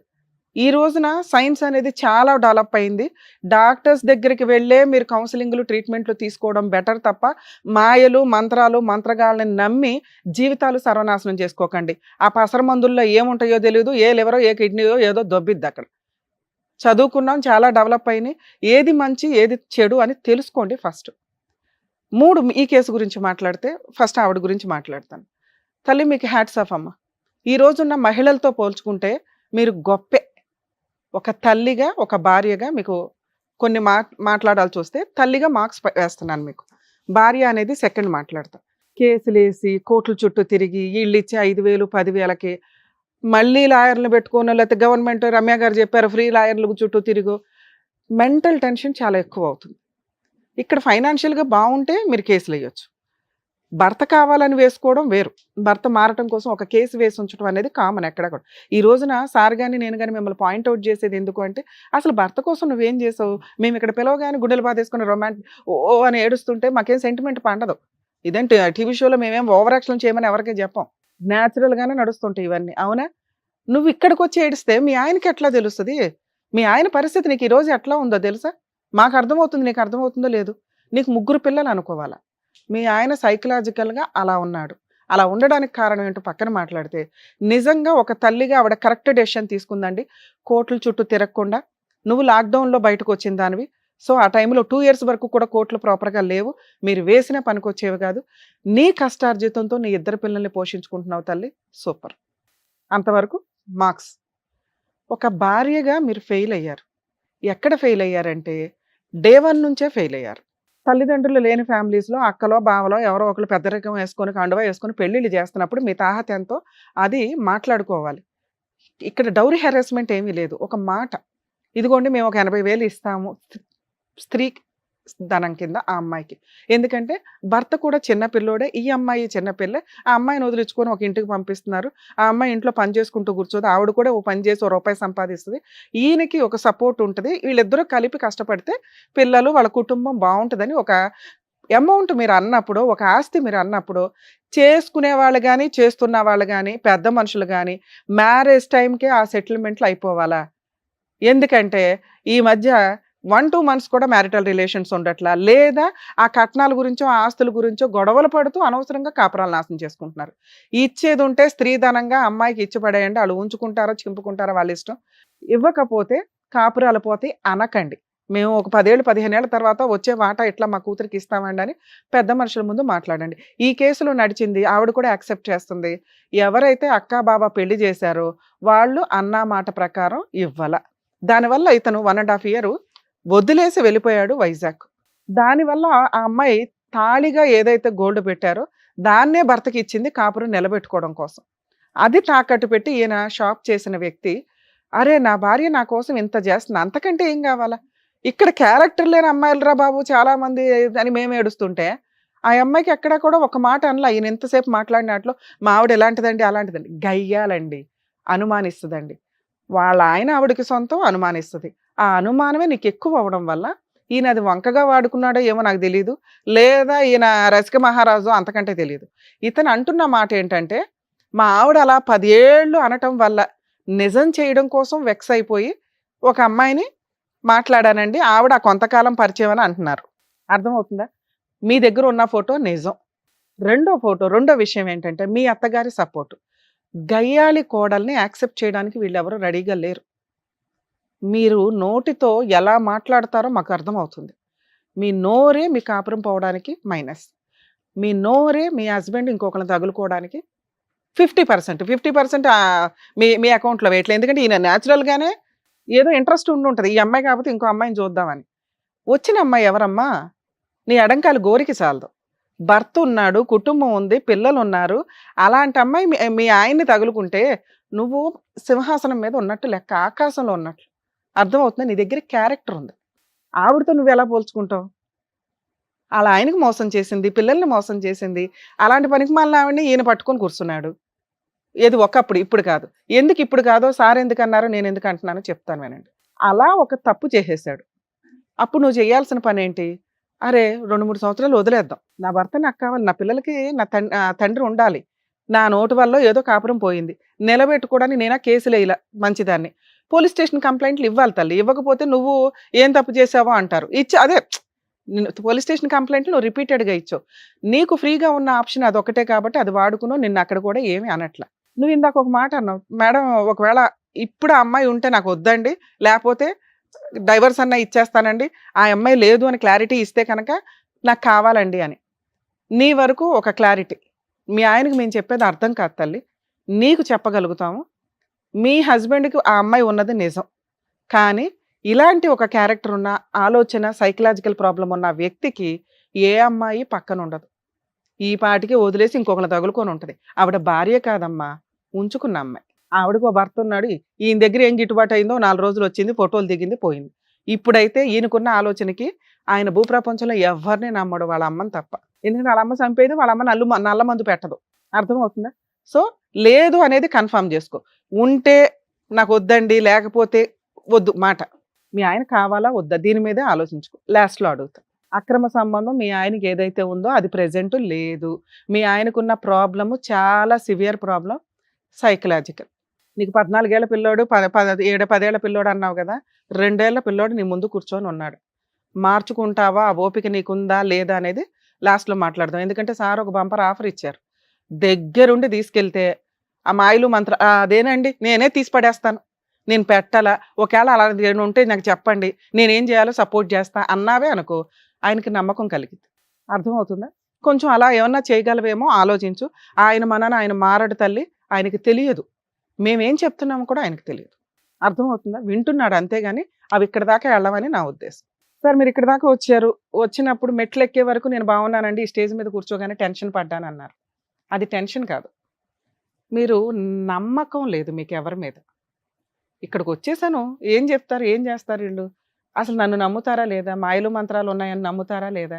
ఈ రోజున సైన్స్ అనేది చాలా డెవలప్ అయింది. డాక్టర్స్ దగ్గరికి వెళ్ళే మీరు కౌన్సిలింగ్లు, ట్రీట్మెంట్లు తీసుకోవడం బెటర్ తప్ప మాయలు, మంత్రాలు, మంత్రగాళ్ళని నమ్మి జీవితాలు సర్వనాశనం చేసుకోకండి. ఆ పసర మందుల్లో ఏముంటాయో తెలియదు, ఏ లివరో ఏ కిడ్నీయో ఏదో దొబ్బిద్ది అక్కడ. చదువుకున్నాం, చాలా డెవలప్ అయినాయి. ఏది మంచి ఏది చెడు అని తెలుసుకోండి ఫస్ట్. 3 ఈ కేసు గురించి మాట్లాడితే ఫస్ట్ ఆవిడ గురించి మాట్లాడతాను. తల్లి మీకు హ్యాట్స్ ఆఫ్ అమ్మ. ఈ రోజున్న మహిళలతో పోల్చుకుంటే మీరు గొప్పే. ఒక తల్లిగా, ఒక భార్యగా మీకు కొన్ని మాట్లాడాల్సి వస్తే తల్లిగా మార్క్స్ వేస్తున్నాను మీకు. భార్య అనేది సెకండ్ మాట్లాడతా. కేసులేసి కోర్టుల చుట్టూ తిరిగి వీళ్ళు ఇచ్చే 5,000 10,000కి మళ్ళీ లాయర్లు పెట్టుకోను, లేకపోతే గవర్నమెంట్ రమ్య గారు చెప్పారు ఫ్రీ లాయర్లు చుట్టూ తిరుగు, మెంటల్ టెన్షన్ చాలా ఎక్కువ అవుతుంది. ఇక్కడ ఫైనాన్షియల్గా బాగుంటే మీరు కేసులు వేయొచ్చు. భర్త కావాలని వేసుకోవడం వేరు, భర్త మారటం కోసం ఒక కేసు వేసి ఉంచడం అనేది కామన్ ఎక్కడ కూడా. ఈ రోజున సార్ కానీ నేను కానీ మిమ్మల్ని పాయింట్అవుట్ చేసేది ఎందుకు అంటే, అసలు భర్త కోసం నువ్వేం చేసావు, మేము ఇక్కడ పిలవగానే గుండెలు బాధేసుకుని ఓ అని ఏడుస్తుంటే మాకేం సెంటిమెంట్ పండదు. ఇదేంటి టీవీ షోలో మేమేం ఓవర్ యాక్షన్ చేయమని ఎవరికీ చెప్పాం, న్యాచురల్గానే నడుస్తుంటాయి ఇవన్నీ, అవునా? నువ్వు ఇక్కడికి వచ్చి ఏడిస్తే మీ ఆయనకి ఎట్లా తెలుస్తుంది? మీ ఆయన పరిస్థితి నీకు ఈరోజు ఎట్లా ఉందో తెలుసా? మాకు అర్థమవుతుంది, నీకు అర్థమవుతుందో లేదు. నీకు 3 పిల్లలు అనుకోవాలా, మీ ఆయన సైకలాజికల్గా అలా ఉన్నాడు. అలా ఉండడానికి కారణం ఏంటో పక్కన మాట్లాడితే, నిజంగా ఒక తల్లిగా ఆవిడ కరెక్ట్ డెసిషన్ తీసుకుందండి. కోర్టుల చుట్టూ తిరగకుండా, నువ్వు లాక్డౌన్లో బయటకు వచ్చిన దానివి. సో ఆ టైంలో 2 years వరకు కూడా కోర్టులు ప్రాపర్గా లేవు, మీరు వేసిన పనికొచ్చేవి కాదు. నీ కష్టార్జితంతో నీ 2 పిల్లల్ని పోషించుకుంటున్నావు తల్లి, సూపర్. అంతవరకు మార్క్స్. ఒక భార్యగా మీరు ఫెయిల్ అయ్యారు. ఎక్కడ ఫెయిల్ అయ్యారంటే డే 1 నుంచే ఫెయిల్ అయ్యారు. తల్లిదండ్రులు లేని ఫ్యామిలీస్లో అక్కలో బావలో ఎవరో ఒకరు పెద్దరికం వేసుకొని కండువా వేసుకొని పెళ్ళిళ్ళు చేస్తున్నప్పుడు మీ తాహత ఎంతో అది మాట్లాడుకోవాలి. ఇక్కడ డౌరీ హెరాస్మెంట్ ఏమీ లేదు. ఒక మాట, ఇదిగోండి మేము ఒక 80,000 ఇస్తాము స్త్రీ ధనం కింద ఆ అమ్మాయికి. ఎందుకంటే భర్త కూడా చిన్నపిల్లోడే, ఈ అమ్మాయి చిన్నపిల్లే. ఆ అమ్మాయిని వదిలించుకొని ఒక ఇంటికి పంపిస్తున్నారు. ఆ అమ్మాయి ఇంట్లో పని చేసుకుంటూ కూర్చోదు, ఆవిడ కూడా ఓ పని చేసి ₹1 సంపాదిస్తుంది. ఈయనకి ఒక సపోర్ట్ ఉంటుంది. వీళ్ళిద్దరూ కలిపి కష్టపడితే పిల్లలు వాళ్ళ కుటుంబం బాగుంటుందని ఒక అమౌంట్ మీరు అన్నప్పుడు, ఒక ఆస్తి మీరు అన్నప్పుడు, చేసుకునే వాళ్ళు కానీ చేస్తున్న వాళ్ళు కానీ పెద్ద మనుషులు కానీ మ్యారేజ్ టైంకే ఆ సెటిల్మెంట్లు అయిపోవాలా? ఎందుకంటే ఈ మధ్య 1-2 months కూడా మ్యారిటల్ రిలేషన్స్ ఉండట్లా, లేదా ఆ కట్నాల గురించో ఆ ఆస్తుల గురించో గొడవలు పడుతూ అనవసరంగా కాపురాలు నాశనం చేసుకుంటున్నారు. ఇచ్చేది ఉంటే స్త్రీధనంగా అమ్మాయికి ఇచ్చి పడేయండి, వాళ్ళు ఉంచుకుంటారో చింపుకుంటారో వాళ్ళ ఇష్టం. ఇవ్వకపోతే కాపురాలు పోతే అనకండి, మేము ఒక 10 ఏళ్ళు 15 ఏళ్ళ తర్వాత వచ్చే వాటా ఇట్లా మా కూతురికి ఇస్తామండి అని పెద్ద మనుషుల ముందు మాట్లాడండి. ఈ కేసులో నడిచింది, ఆవిడ కూడా యాక్సెప్ట్ చేస్తుంది. ఎవరైతే అక్క బాబా పెళ్లి చేశారో వాళ్ళు అన్నా మాట ప్రకారం ఇవ్వాల. దానివల్ల ఇతను 1.5 year వదిలేసి వెళ్ళిపోయాడు వైజాగ్. దానివల్ల ఆ అమ్మాయి తాళిగా ఏదైతే గోల్డ్ పెట్టారో దాన్నే భర్తకి ఇచ్చింది కాపురం నిలబెట్టుకోవడం కోసం. అది తాకట్టు పెట్టి ఈయన షాప్ చేసిన వ్యక్తి, అరే నా భార్య నా కోసం ఇంత చేస్తుంది, అంతకంటే ఏం కావాలా? ఇక్కడ క్యారెక్టర్ లేని అమ్మాయిలరా బాబు చాలా మంది అని మేము ఏడుస్తుంటే, ఆ అమ్మాయికి ఎక్కడా కూడా ఒక మాట అనలా. ఈయన ఎంతసేపు మాట్లాడినట్లు మా ఆవిడ ఎలాంటిదండి అలాంటిదండి, గయ్యాలండి, అనుమానిస్తుందండి. వాళ్ళ ఆయన ఆవిడకి సొంతం, అనుమానిస్తుంది. ఆ అనుమానమే నీకు ఎక్కువ అవడం వల్ల ఈయన అది వంకగా వాడుకున్నాడో ఏమో నాకు తెలియదు, లేదా ఈయన రసిక మహారాజు అంతకంటే తెలియదు. ఇతను అంటున్న మాట ఏంటంటే, మా ఆవిడ అలా 10 ఏళ్ళు అనటం వల్ల నిజం చేయడం కోసం వెక్స్ అయిపోయి ఒక అమ్మాయిని మాట్లాడానండి, ఆవిడ కొంతకాలం పరిచయం అని అంటున్నారు. అర్థమవుతుందా? మీ దగ్గర ఉన్న ఫోటో నిజం. రెండో విషయం ఏంటంటే మీ అత్తగారి సపోర్టు. గయ్యాళి కోడల్ని యాక్సెప్ట్ చేయడానికి వీళ్ళెవరూ రెడీగా లేరు. మీరు నోటితో ఎలా మాట్లాడతారో మాకు అర్థమవుతుంది. మీ నోరే మీ కాపురం పోవడానికి మైనస్. మీ నోరే మీ హస్బెండ్ ఇంకొకరిని తగులుకోవడానికి 50% మీ అకౌంట్లో వేయట్లేదు. ఎందుకంటే ఈయన న్యాచురల్గానే ఏదో ఇంట్రెస్ట్ ఉంటుంది, ఈ అమ్మాయి కాకపోతే ఇంకో అమ్మాయిని చూద్దామని. వచ్చిన అమ్మాయి ఎవరమ్మా? నీ అడంకాలు గోరికి చాలదు. భర్త ఉన్నాడు, కుటుంబం ఉంది, పిల్లలు ఉన్నారు. అలాంటి అమ్మాయి మీ ఆయన్ని తగులుకుంటే నువ్వు సింహాసనం మీద ఉన్నట్టు లెక్క, ఆకాశంలో ఉన్నట్లు. అర్థమవుతుంది? నీ దగ్గర క్యారెక్టర్ ఉంది. ఆవిడతో నువ్వు ఎలా పోల్చుకుంటావు? అలా ఆయనకు మోసం చేసింది, పిల్లల్ని మోసం చేసింది. అలాంటి పనికి మళ్ళీ ఆవిడని ఈయన పట్టుకొని కూర్చున్నాడు. ఏది ఒకప్పుడు, ఇప్పుడు కాదు. ఎందుకు ఇప్పుడు కాదో సార్ ఎందుకు అన్నారో నేను ఎందుకు అంటున్నానో చెప్తాను వినండి. అలా ఒక తప్పు చేసేసాడు. అప్పుడు నువ్వు చేయాల్సిన పని ఏంటి? అరే 2-3 సంవత్సరాలు వదిలేద్దాం. నా భర్త నాకు కావాలి. నా పిల్లలకి నా తండ్రి ఉండాలి. నా నోటి వల్ల ఏదో కాపురం పోయింది. నిలబెట్టుకోవడానికి నేనా కేసులేయలా మంచిదాన్ని. పోలీస్ స్టేషన్ కంప్లెయింట్లు ఇవ్వాలి తల్లి. ఇవ్వకపోతే నువ్వు ఏం తప్పు చేసావో అంటారు. అదే పోలీస్ స్టేషన్ కంప్లెయింట్లు నువ్వు రిపీటెడ్‌గా ఇచ్చావు. నీకు ఫ్రీగా ఉన్న ఆప్షన్ అదొక్కటే కాబట్టి అది వాడుకున్నావు. నిన్ను అక్కడ కూడా ఏమీ అనట్ల. నువ్వు ఇందాక ఒక మాట అన్నావు. మేడం ఒకవేళ ఇప్పుడు ఆ అమ్మాయి ఉంటే నాకు వద్దండి. లేకపోతే డైవర్స్ అన్నా ఇచ్చేస్తానండి. ఆ అమ్మాయి లేదు అని క్లారిటీ ఇస్తే కనుక నాకు కావాలండి అని. నీ వరకు ఒక క్లారిటీ. మీ ఆయనకి మేము చెప్పేది అర్థం కాదు తల్లి. నీకు చెప్పగలుగుతాము. మీ హస్బెండ్‌కి ఆ అమ్మాయి ఉన్నది నిజం. కానీ ఇలాంటి ఒక క్యారెక్టర్ ఉన్న, ఆలోచన, సైకలాజికల్ ప్రాబ్లమ్ ఉన్న వ్యక్తికి ఏ అమ్మాయి పక్కన ఉండదు. ఈ పాటికి వదిలేసి ఇంకొకళ్ళని తగులుకొని ఉంటది. ఆవిడ భార్య కాదమ్మా, ఉంచుకున్న అమ్మాయి. ఆవిడకు ఓ భర్త ఉన్నాడు. ఈయన దగ్గర ఏం గిట్టుబాటు అయిందో 4 రోజులు వచ్చింది, ఫోటోలు దిగింది, పోయింది. ఇప్పుడైతే ఈయనకున్న ఆలోచనకి ఆయన భూప్రపంచంలో ఎవరిని నమ్మడు వాళ్ళ అమ్మని తప్ప. ఎందుకంటే వాళ్ళ అమ్మ చంపేది, వాళ్ళ అమ్మ నల్ల మందు పెట్టదు. అర్థమవుతుందా? సో లేదు అనేది కన్ఫర్మ్ చేసుకో. ఉంటే నాకు వద్దండి, లేకపోతే వద్దు మాట. మీ ఆయన కావాలా వద్దా దీని మీదే ఆలోచించుకో. లాస్ట్లో అడుగుతా. అక్రమ సంబంధం మీ ఆయనకి ఏదైతే ఉందో అది ప్రెజెంట్ లేదు. మీ ఆయనకున్న ప్రాబ్లము చాలా సివియర్ ప్రాబ్లం, సైకలాజికల్. నీకు 14 ఏళ్ల పిల్లోడు 7-10 ఏళ్ల పిల్లోడు అన్నావు కదా. 2 ఏళ్ల పిల్లోడు నీ ముందు కూర్చొని ఉన్నాడు. మార్చుకుంటావా, ఆ ఓపిక నీకుందా లేదా అనేది లాస్ట్లో మాట్లాడదాం. ఎందుకంటే సార్ ఒక బంపర్ ఆఫర్ ఇచ్చారు. దగ్గరుండి తీసుకెళ్తే ఆ మాయలు మంత్ర అదేనండి నేనే తీసి పడేస్తాను, నేను పెట్టాలా, ఒకవేళ అలా ఉంటే నాకు చెప్పండి, నేనేం చేయాలో సపోర్ట్ చేస్తా అన్నావే అనుకో, ఆయనకి నమ్మకం కలిగింది. అర్థమవుతుందా? కొంచెం అలా ఏమన్నా చేయగలవేమో ఆలోచించు. ఆయన మనన ఆయన మారడు తల్లి. ఆయనకి తెలియదు మేమేం చెప్తున్నామో కూడా ఆయనకు తెలియదు. అర్థమవుతుందా? వింటున్నాడు అంతేగాని అవి ఇక్కడ దాకా వెళ్ళమని నా ఉద్దేశం. సార్ మీరు ఇక్కడ దాకా వచ్చారు. వచ్చినప్పుడు మెట్లు ఎక్కే వరకు నేను బాగున్నానండి, ఈ స్టేజ్ మీద కూర్చోగానే టెన్షన్ పడ్డాను అన్నారు. అది టెన్షన్ కాదు. మీరు నమ్మకం లేదు మీకు ఎవరి మీద. ఇక్కడికి వచ్చేసాను, ఏం చెప్తారు, ఏం చేస్తారు వీళ్ళు, అసలు నన్ను నమ్ముతారా లేదా, మాయలు మంత్రాలు ఉన్నాయని నమ్ముతారా లేదా?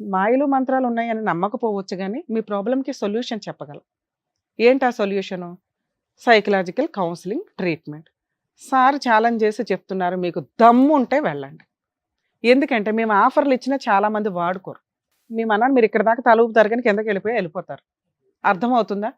మాయలు మంత్రాలు ఉన్నాయని నమ్మకపోవచ్చు కానీ మీ ప్రాబ్లంకి సొల్యూషన్ చెప్పగలం. ఏంటి ఆ solution? Psychological counselling treatment. Sir challenge చేసి చెప్తున్నారు, మీకు దమ్ము ఉంటే వెళ్ళండి. ఎందుకంటే మేము ఆఫర్లు ఇచ్చినా చాలామంది వాడుకోరు. మేము అన్నాను మీరు ఇక్కడ దాకా తలుపుతారు కానీ కిందకి వెళ్ళిపోతారు. అర్థమవుతుందా?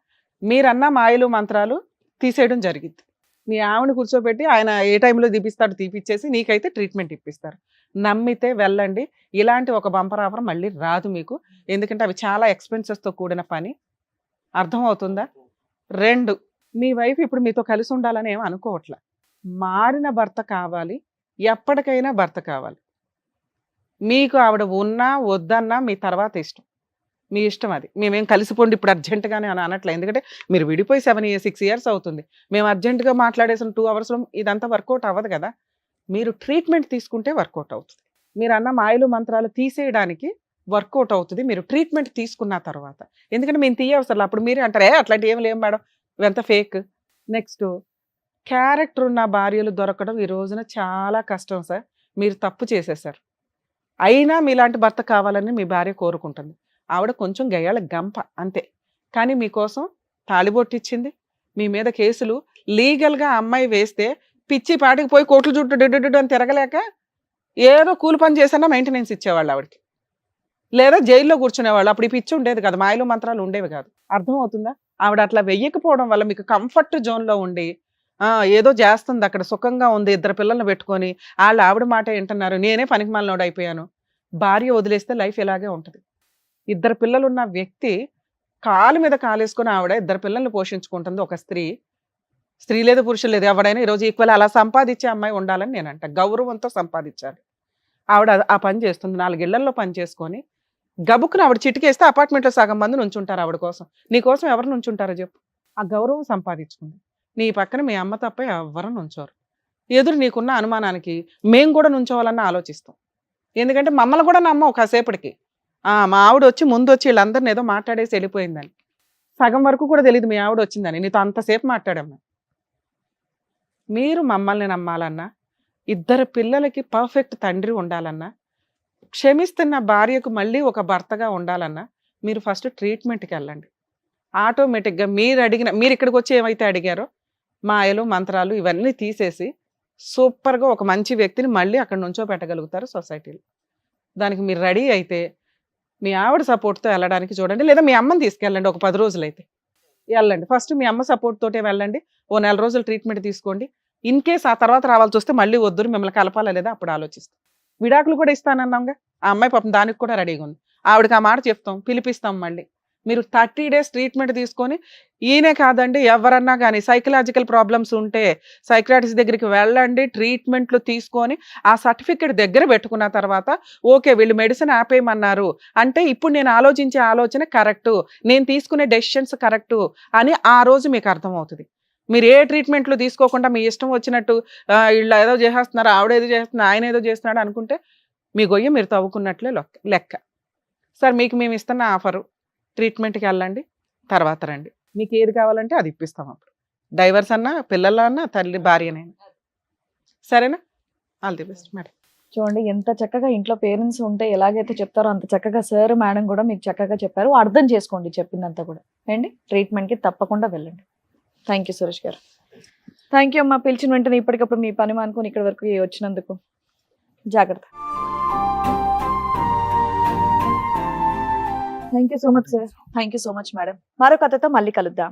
మీరన్నా మాయలు మంత్రాలు తీసేయడం జరిగింది. మీ ఆవిడ కూర్చోబెట్టి ఆయన ఏ టైంలో తీపిస్తాడు తీపిచ్చేసి నీకైతే ట్రీట్మెంట్ ఇప్పిస్తారు. నమ్మితే వెళ్ళండి. ఇలాంటి ఒక బంపర్ ఆఫర్ మళ్ళీ రాదు మీకు. ఎందుకంటే అవి చాలా ఎక్స్పెన్సెస్తో కూడిన పని. అర్థమవుతుందా? 2, మీ వైఫ్ ఇప్పుడు మీతో కలిసి ఉండాలని ఏమి అనుకోవట్లే. మారిన భర్త కావాలి, ఎప్పటికైనా భర్త కావాలి. మీకు ఆవిడ ఉన్నా వద్దన్నా మీ తర్వాత ఇష్టం, మీ ఇష్టం. అది మేమేం కలిసిపోండి ఇప్పుడు అర్జెంటుగానే అని అనట్లే. ఎందుకంటే మీరు విడిపోయి 6 years అవుతుంది. మేము అర్జెంటుగా మాట్లాడేసిన 2 hours ఇదంతా వర్కౌట్ అవ్వదు కదా. మీరు ట్రీట్మెంట్ తీసుకుంటే వర్కౌట్ అవుతుంది. మీరు అన్న మాయలు మంత్రాలు తీసేయడానికి వర్కౌట్ అవుతుంది మీరు ట్రీట్మెంట్ తీసుకున్న తర్వాత. ఎందుకంటే మేము తీయవసరం. అప్పుడు మీరే అంటారు అట్లాంటి ఏమి లేవు మేడం, ఇవంతా ఫేక్. నెక్స్ట్, క్యారెక్టర్ ఉన్న భార్యలు దొరకడం ఈ రోజున చాలా కష్టం సార్. మీరు తప్పు చేసేసారు. అయినా మీలాంటి భర్త కావాలని మీ భార్య కోరుకుంటుంది. ఆవిడ కొంచెం గయ్యాళ గంప అంతే. కానీ మీకోసం తాళిబొట్టిచ్చింది. మీ మీద కేసులు లీగల్గా అమ్మాయి వేస్తే పిచ్చి పాటికి పోయి కోట్లు చుట్టూ డిడ్డు అని తిరగలేక ఏదో కూలి పని చేసినా మెయింటెనెన్స్ ఇచ్చేవాళ్ళు ఆవిడకి, లేదా జైల్లో కూర్చునేవాళ్ళు. అప్పుడు ఈ పిచ్చి ఉండేది కాదు, మాయలు మంత్రాలు ఉండేవి కాదు. అర్థమవుతుందా? ఆవిడ అట్లా వెయ్యకపోవడం వల్ల మీకు కంఫర్ట్ జోన్లో ఉండి ఏదో చేస్తుంది అక్కడ, సుఖంగా ఉంది, 2 పిల్లల్ని పెట్టుకొని ఆవిడ మాట వింటున్నారు. నేనే పనికి మాలినోడు అయిపోయాను. భార్య వదిలేస్తే లైఫ్ ఇలాగే ఉంటుంది. 2 పిల్లలున్న వ్యక్తి కాలు మీద కాలేసుకొని ఆవిడ 2 పిల్లల్ని పోషించుకుంటుంది. ఒక స్త్రీ లేదు పురుషులు లేదు, ఎవడైనా ఈరోజు ఈక్వల్ అలా సంపాదించే అమ్మాయి ఉండాలని నేను అంట. గౌరవంతో సంపాదించాలి. ఆవిడ ఆ పని చేస్తుంది. 4 ఇళ్లలో పని చేసుకొని గబుక్కున ఆవిడ చిటికేస్తే అపార్ట్మెంట్లో సగం మంది నుంచుంటారు ఆవిడ కోసం. నీ కోసం ఎవరు నుంచుంటారో చెప్పు. ఆ గౌరవం సంపాదించుకుంది. నీ పక్కన మీ అమ్మ తప్ప ఎవరు నుంచోరు. ఎదురు నీకున్న అనుమానానికి మేము కూడా నుంచోవాలని ఆలోచిస్తాం. ఎందుకంటే మమ్మల్ని కూడా నమ్మవు కాసేపటికి. మా ఆవిడ వచ్చి ముందు వచ్చి వీళ్ళందరిని ఏదో మాట్లాడేసి వెళ్ళిపోయిందని. సగం వరకు కూడా తెలియదు మీ ఆవిడ వచ్చిందని. నీతో అంతసేపు మాట్లాడమ్మా. మీరు మమ్మల్ని నమ్మాలన్నా, 2 పిల్లలకి పర్ఫెక్ట్ తండ్రి ఉండాలన్నా, క్షమిస్తున్న భార్యకు మళ్ళీ ఒక భర్తగా ఉండాలన్నా మీరు ఫస్ట్ ట్రీట్మెంట్కి వెళ్ళండి. ఆటోమేటిక్గా మీరు ఇక్కడికి వచ్చి ఏమైతే అడిగారో మాయలు మంత్రాలు ఇవన్నీ తీసేసి సూపర్గా ఒక మంచి వ్యక్తిని మళ్ళీ అక్కడ నుంచో పెట్టగలుగుతారు సొసైటీలో. దానికి మీరు రెడీ అయితే మీ ఆవిడ సపోర్ట్తో వెళ్ళడానికి చూడండి, లేదా మీ అమ్మని తీసుకెళ్ళండి. ఒక 10 రోజులు అయితే వెళ్ళండి. ఫస్ట్ మీ అమ్మ సపోర్ట్ తోటే వెళ్ళండి. ఓ 4 రోజులు ట్రీట్మెంట్ తీసుకోండి. ఇన్ కేస్ ఆ తర్వాత రావాల్సి వస్తే మళ్ళీ వద్దురు, మిమ్మల్ని కలపాలా లేదా అప్పుడు ఆలోచిస్తాం. విడాకులు కూడా ఇస్తానన్నాంగా, ఆ అమ్మాయి పాపం దానికి కూడా రెడీగా ఉంది. ఆవిడకి ఆ మాట చెప్తాం, పిలిపిస్తాం. మళ్ళీ మీరు 30 days ట్రీట్మెంట్ తీసుకొని, ఈయనే కాదండి ఎవరన్నా కానీ సైకలాజికల్ ప్రాబ్లమ్స్ ఉంటే సైక్రాటిస్ట్ దగ్గరికి వెళ్ళండి, ట్రీట్మెంట్లు తీసుకొని ఆ సర్టిఫికెట్ దగ్గర పెట్టుకున్న తర్వాత ఓకే వీళ్ళు మెడిసిన్ ఆపేయమన్నారు అంటే ఇప్పుడు నేను ఆలోచించే ఆలోచన కరెక్టు, నేను తీసుకునే డెసిషన్స్ కరెక్టు అని ఆ రోజు మీకు అర్థమవుతుంది. మీరు ఏ ట్రీట్మెంట్లు తీసుకోకుండా మీ ఇష్టం వచ్చినట్టు వీళ్ళు ఏదో చేసేస్తున్నారు, ఆవిడ ఏదో చేస్తున్నారు, ఆయన ఏదో చేస్తున్నాడు అనుకుంటే మీ గొయ్య మీరు తవ్వుకున్నట్లే లెక్క. సార్ మీకు మేము ఇస్తున్న ఆఫరు, ట్రీట్మెంట్కి వెళ్ళండి, తర్వాత రండి, మీకు ఏది కావాలంటే అది ఇప్పిస్తాం. అప్పుడు డైవర్స్ అన్నా, పిల్లల అన్నా, తల్లి భార్యనైనా. సరేనా? All the best madam. చూడండి ఎంత చక్కగా ఇంట్లో పేరెంట్స్ ఉంటే ఎలాగైతే చెప్తారో అంత చక్కగా సార్ మేడం కూడా మీకు చక్కగా చెప్పారు. అర్థం చేసుకోండి చెప్పిందంతా కూడా అండి. ట్రీట్మెంట్కి తప్పకుండా వెళ్ళండి. థ్యాంక్ యూ సురేష్ గారు. థ్యాంక్ యూ అమ్మా. పిలిచిన వెంటనే ఇప్పటికప్పుడు మీ పని మానుకొని ఇక్కడి వరకు వచ్చినందుకు. జాగ్రత్త. Thank you so much sir. Thank you so much madam. మరో కథతో మళ్ళీ కలుద్దాం.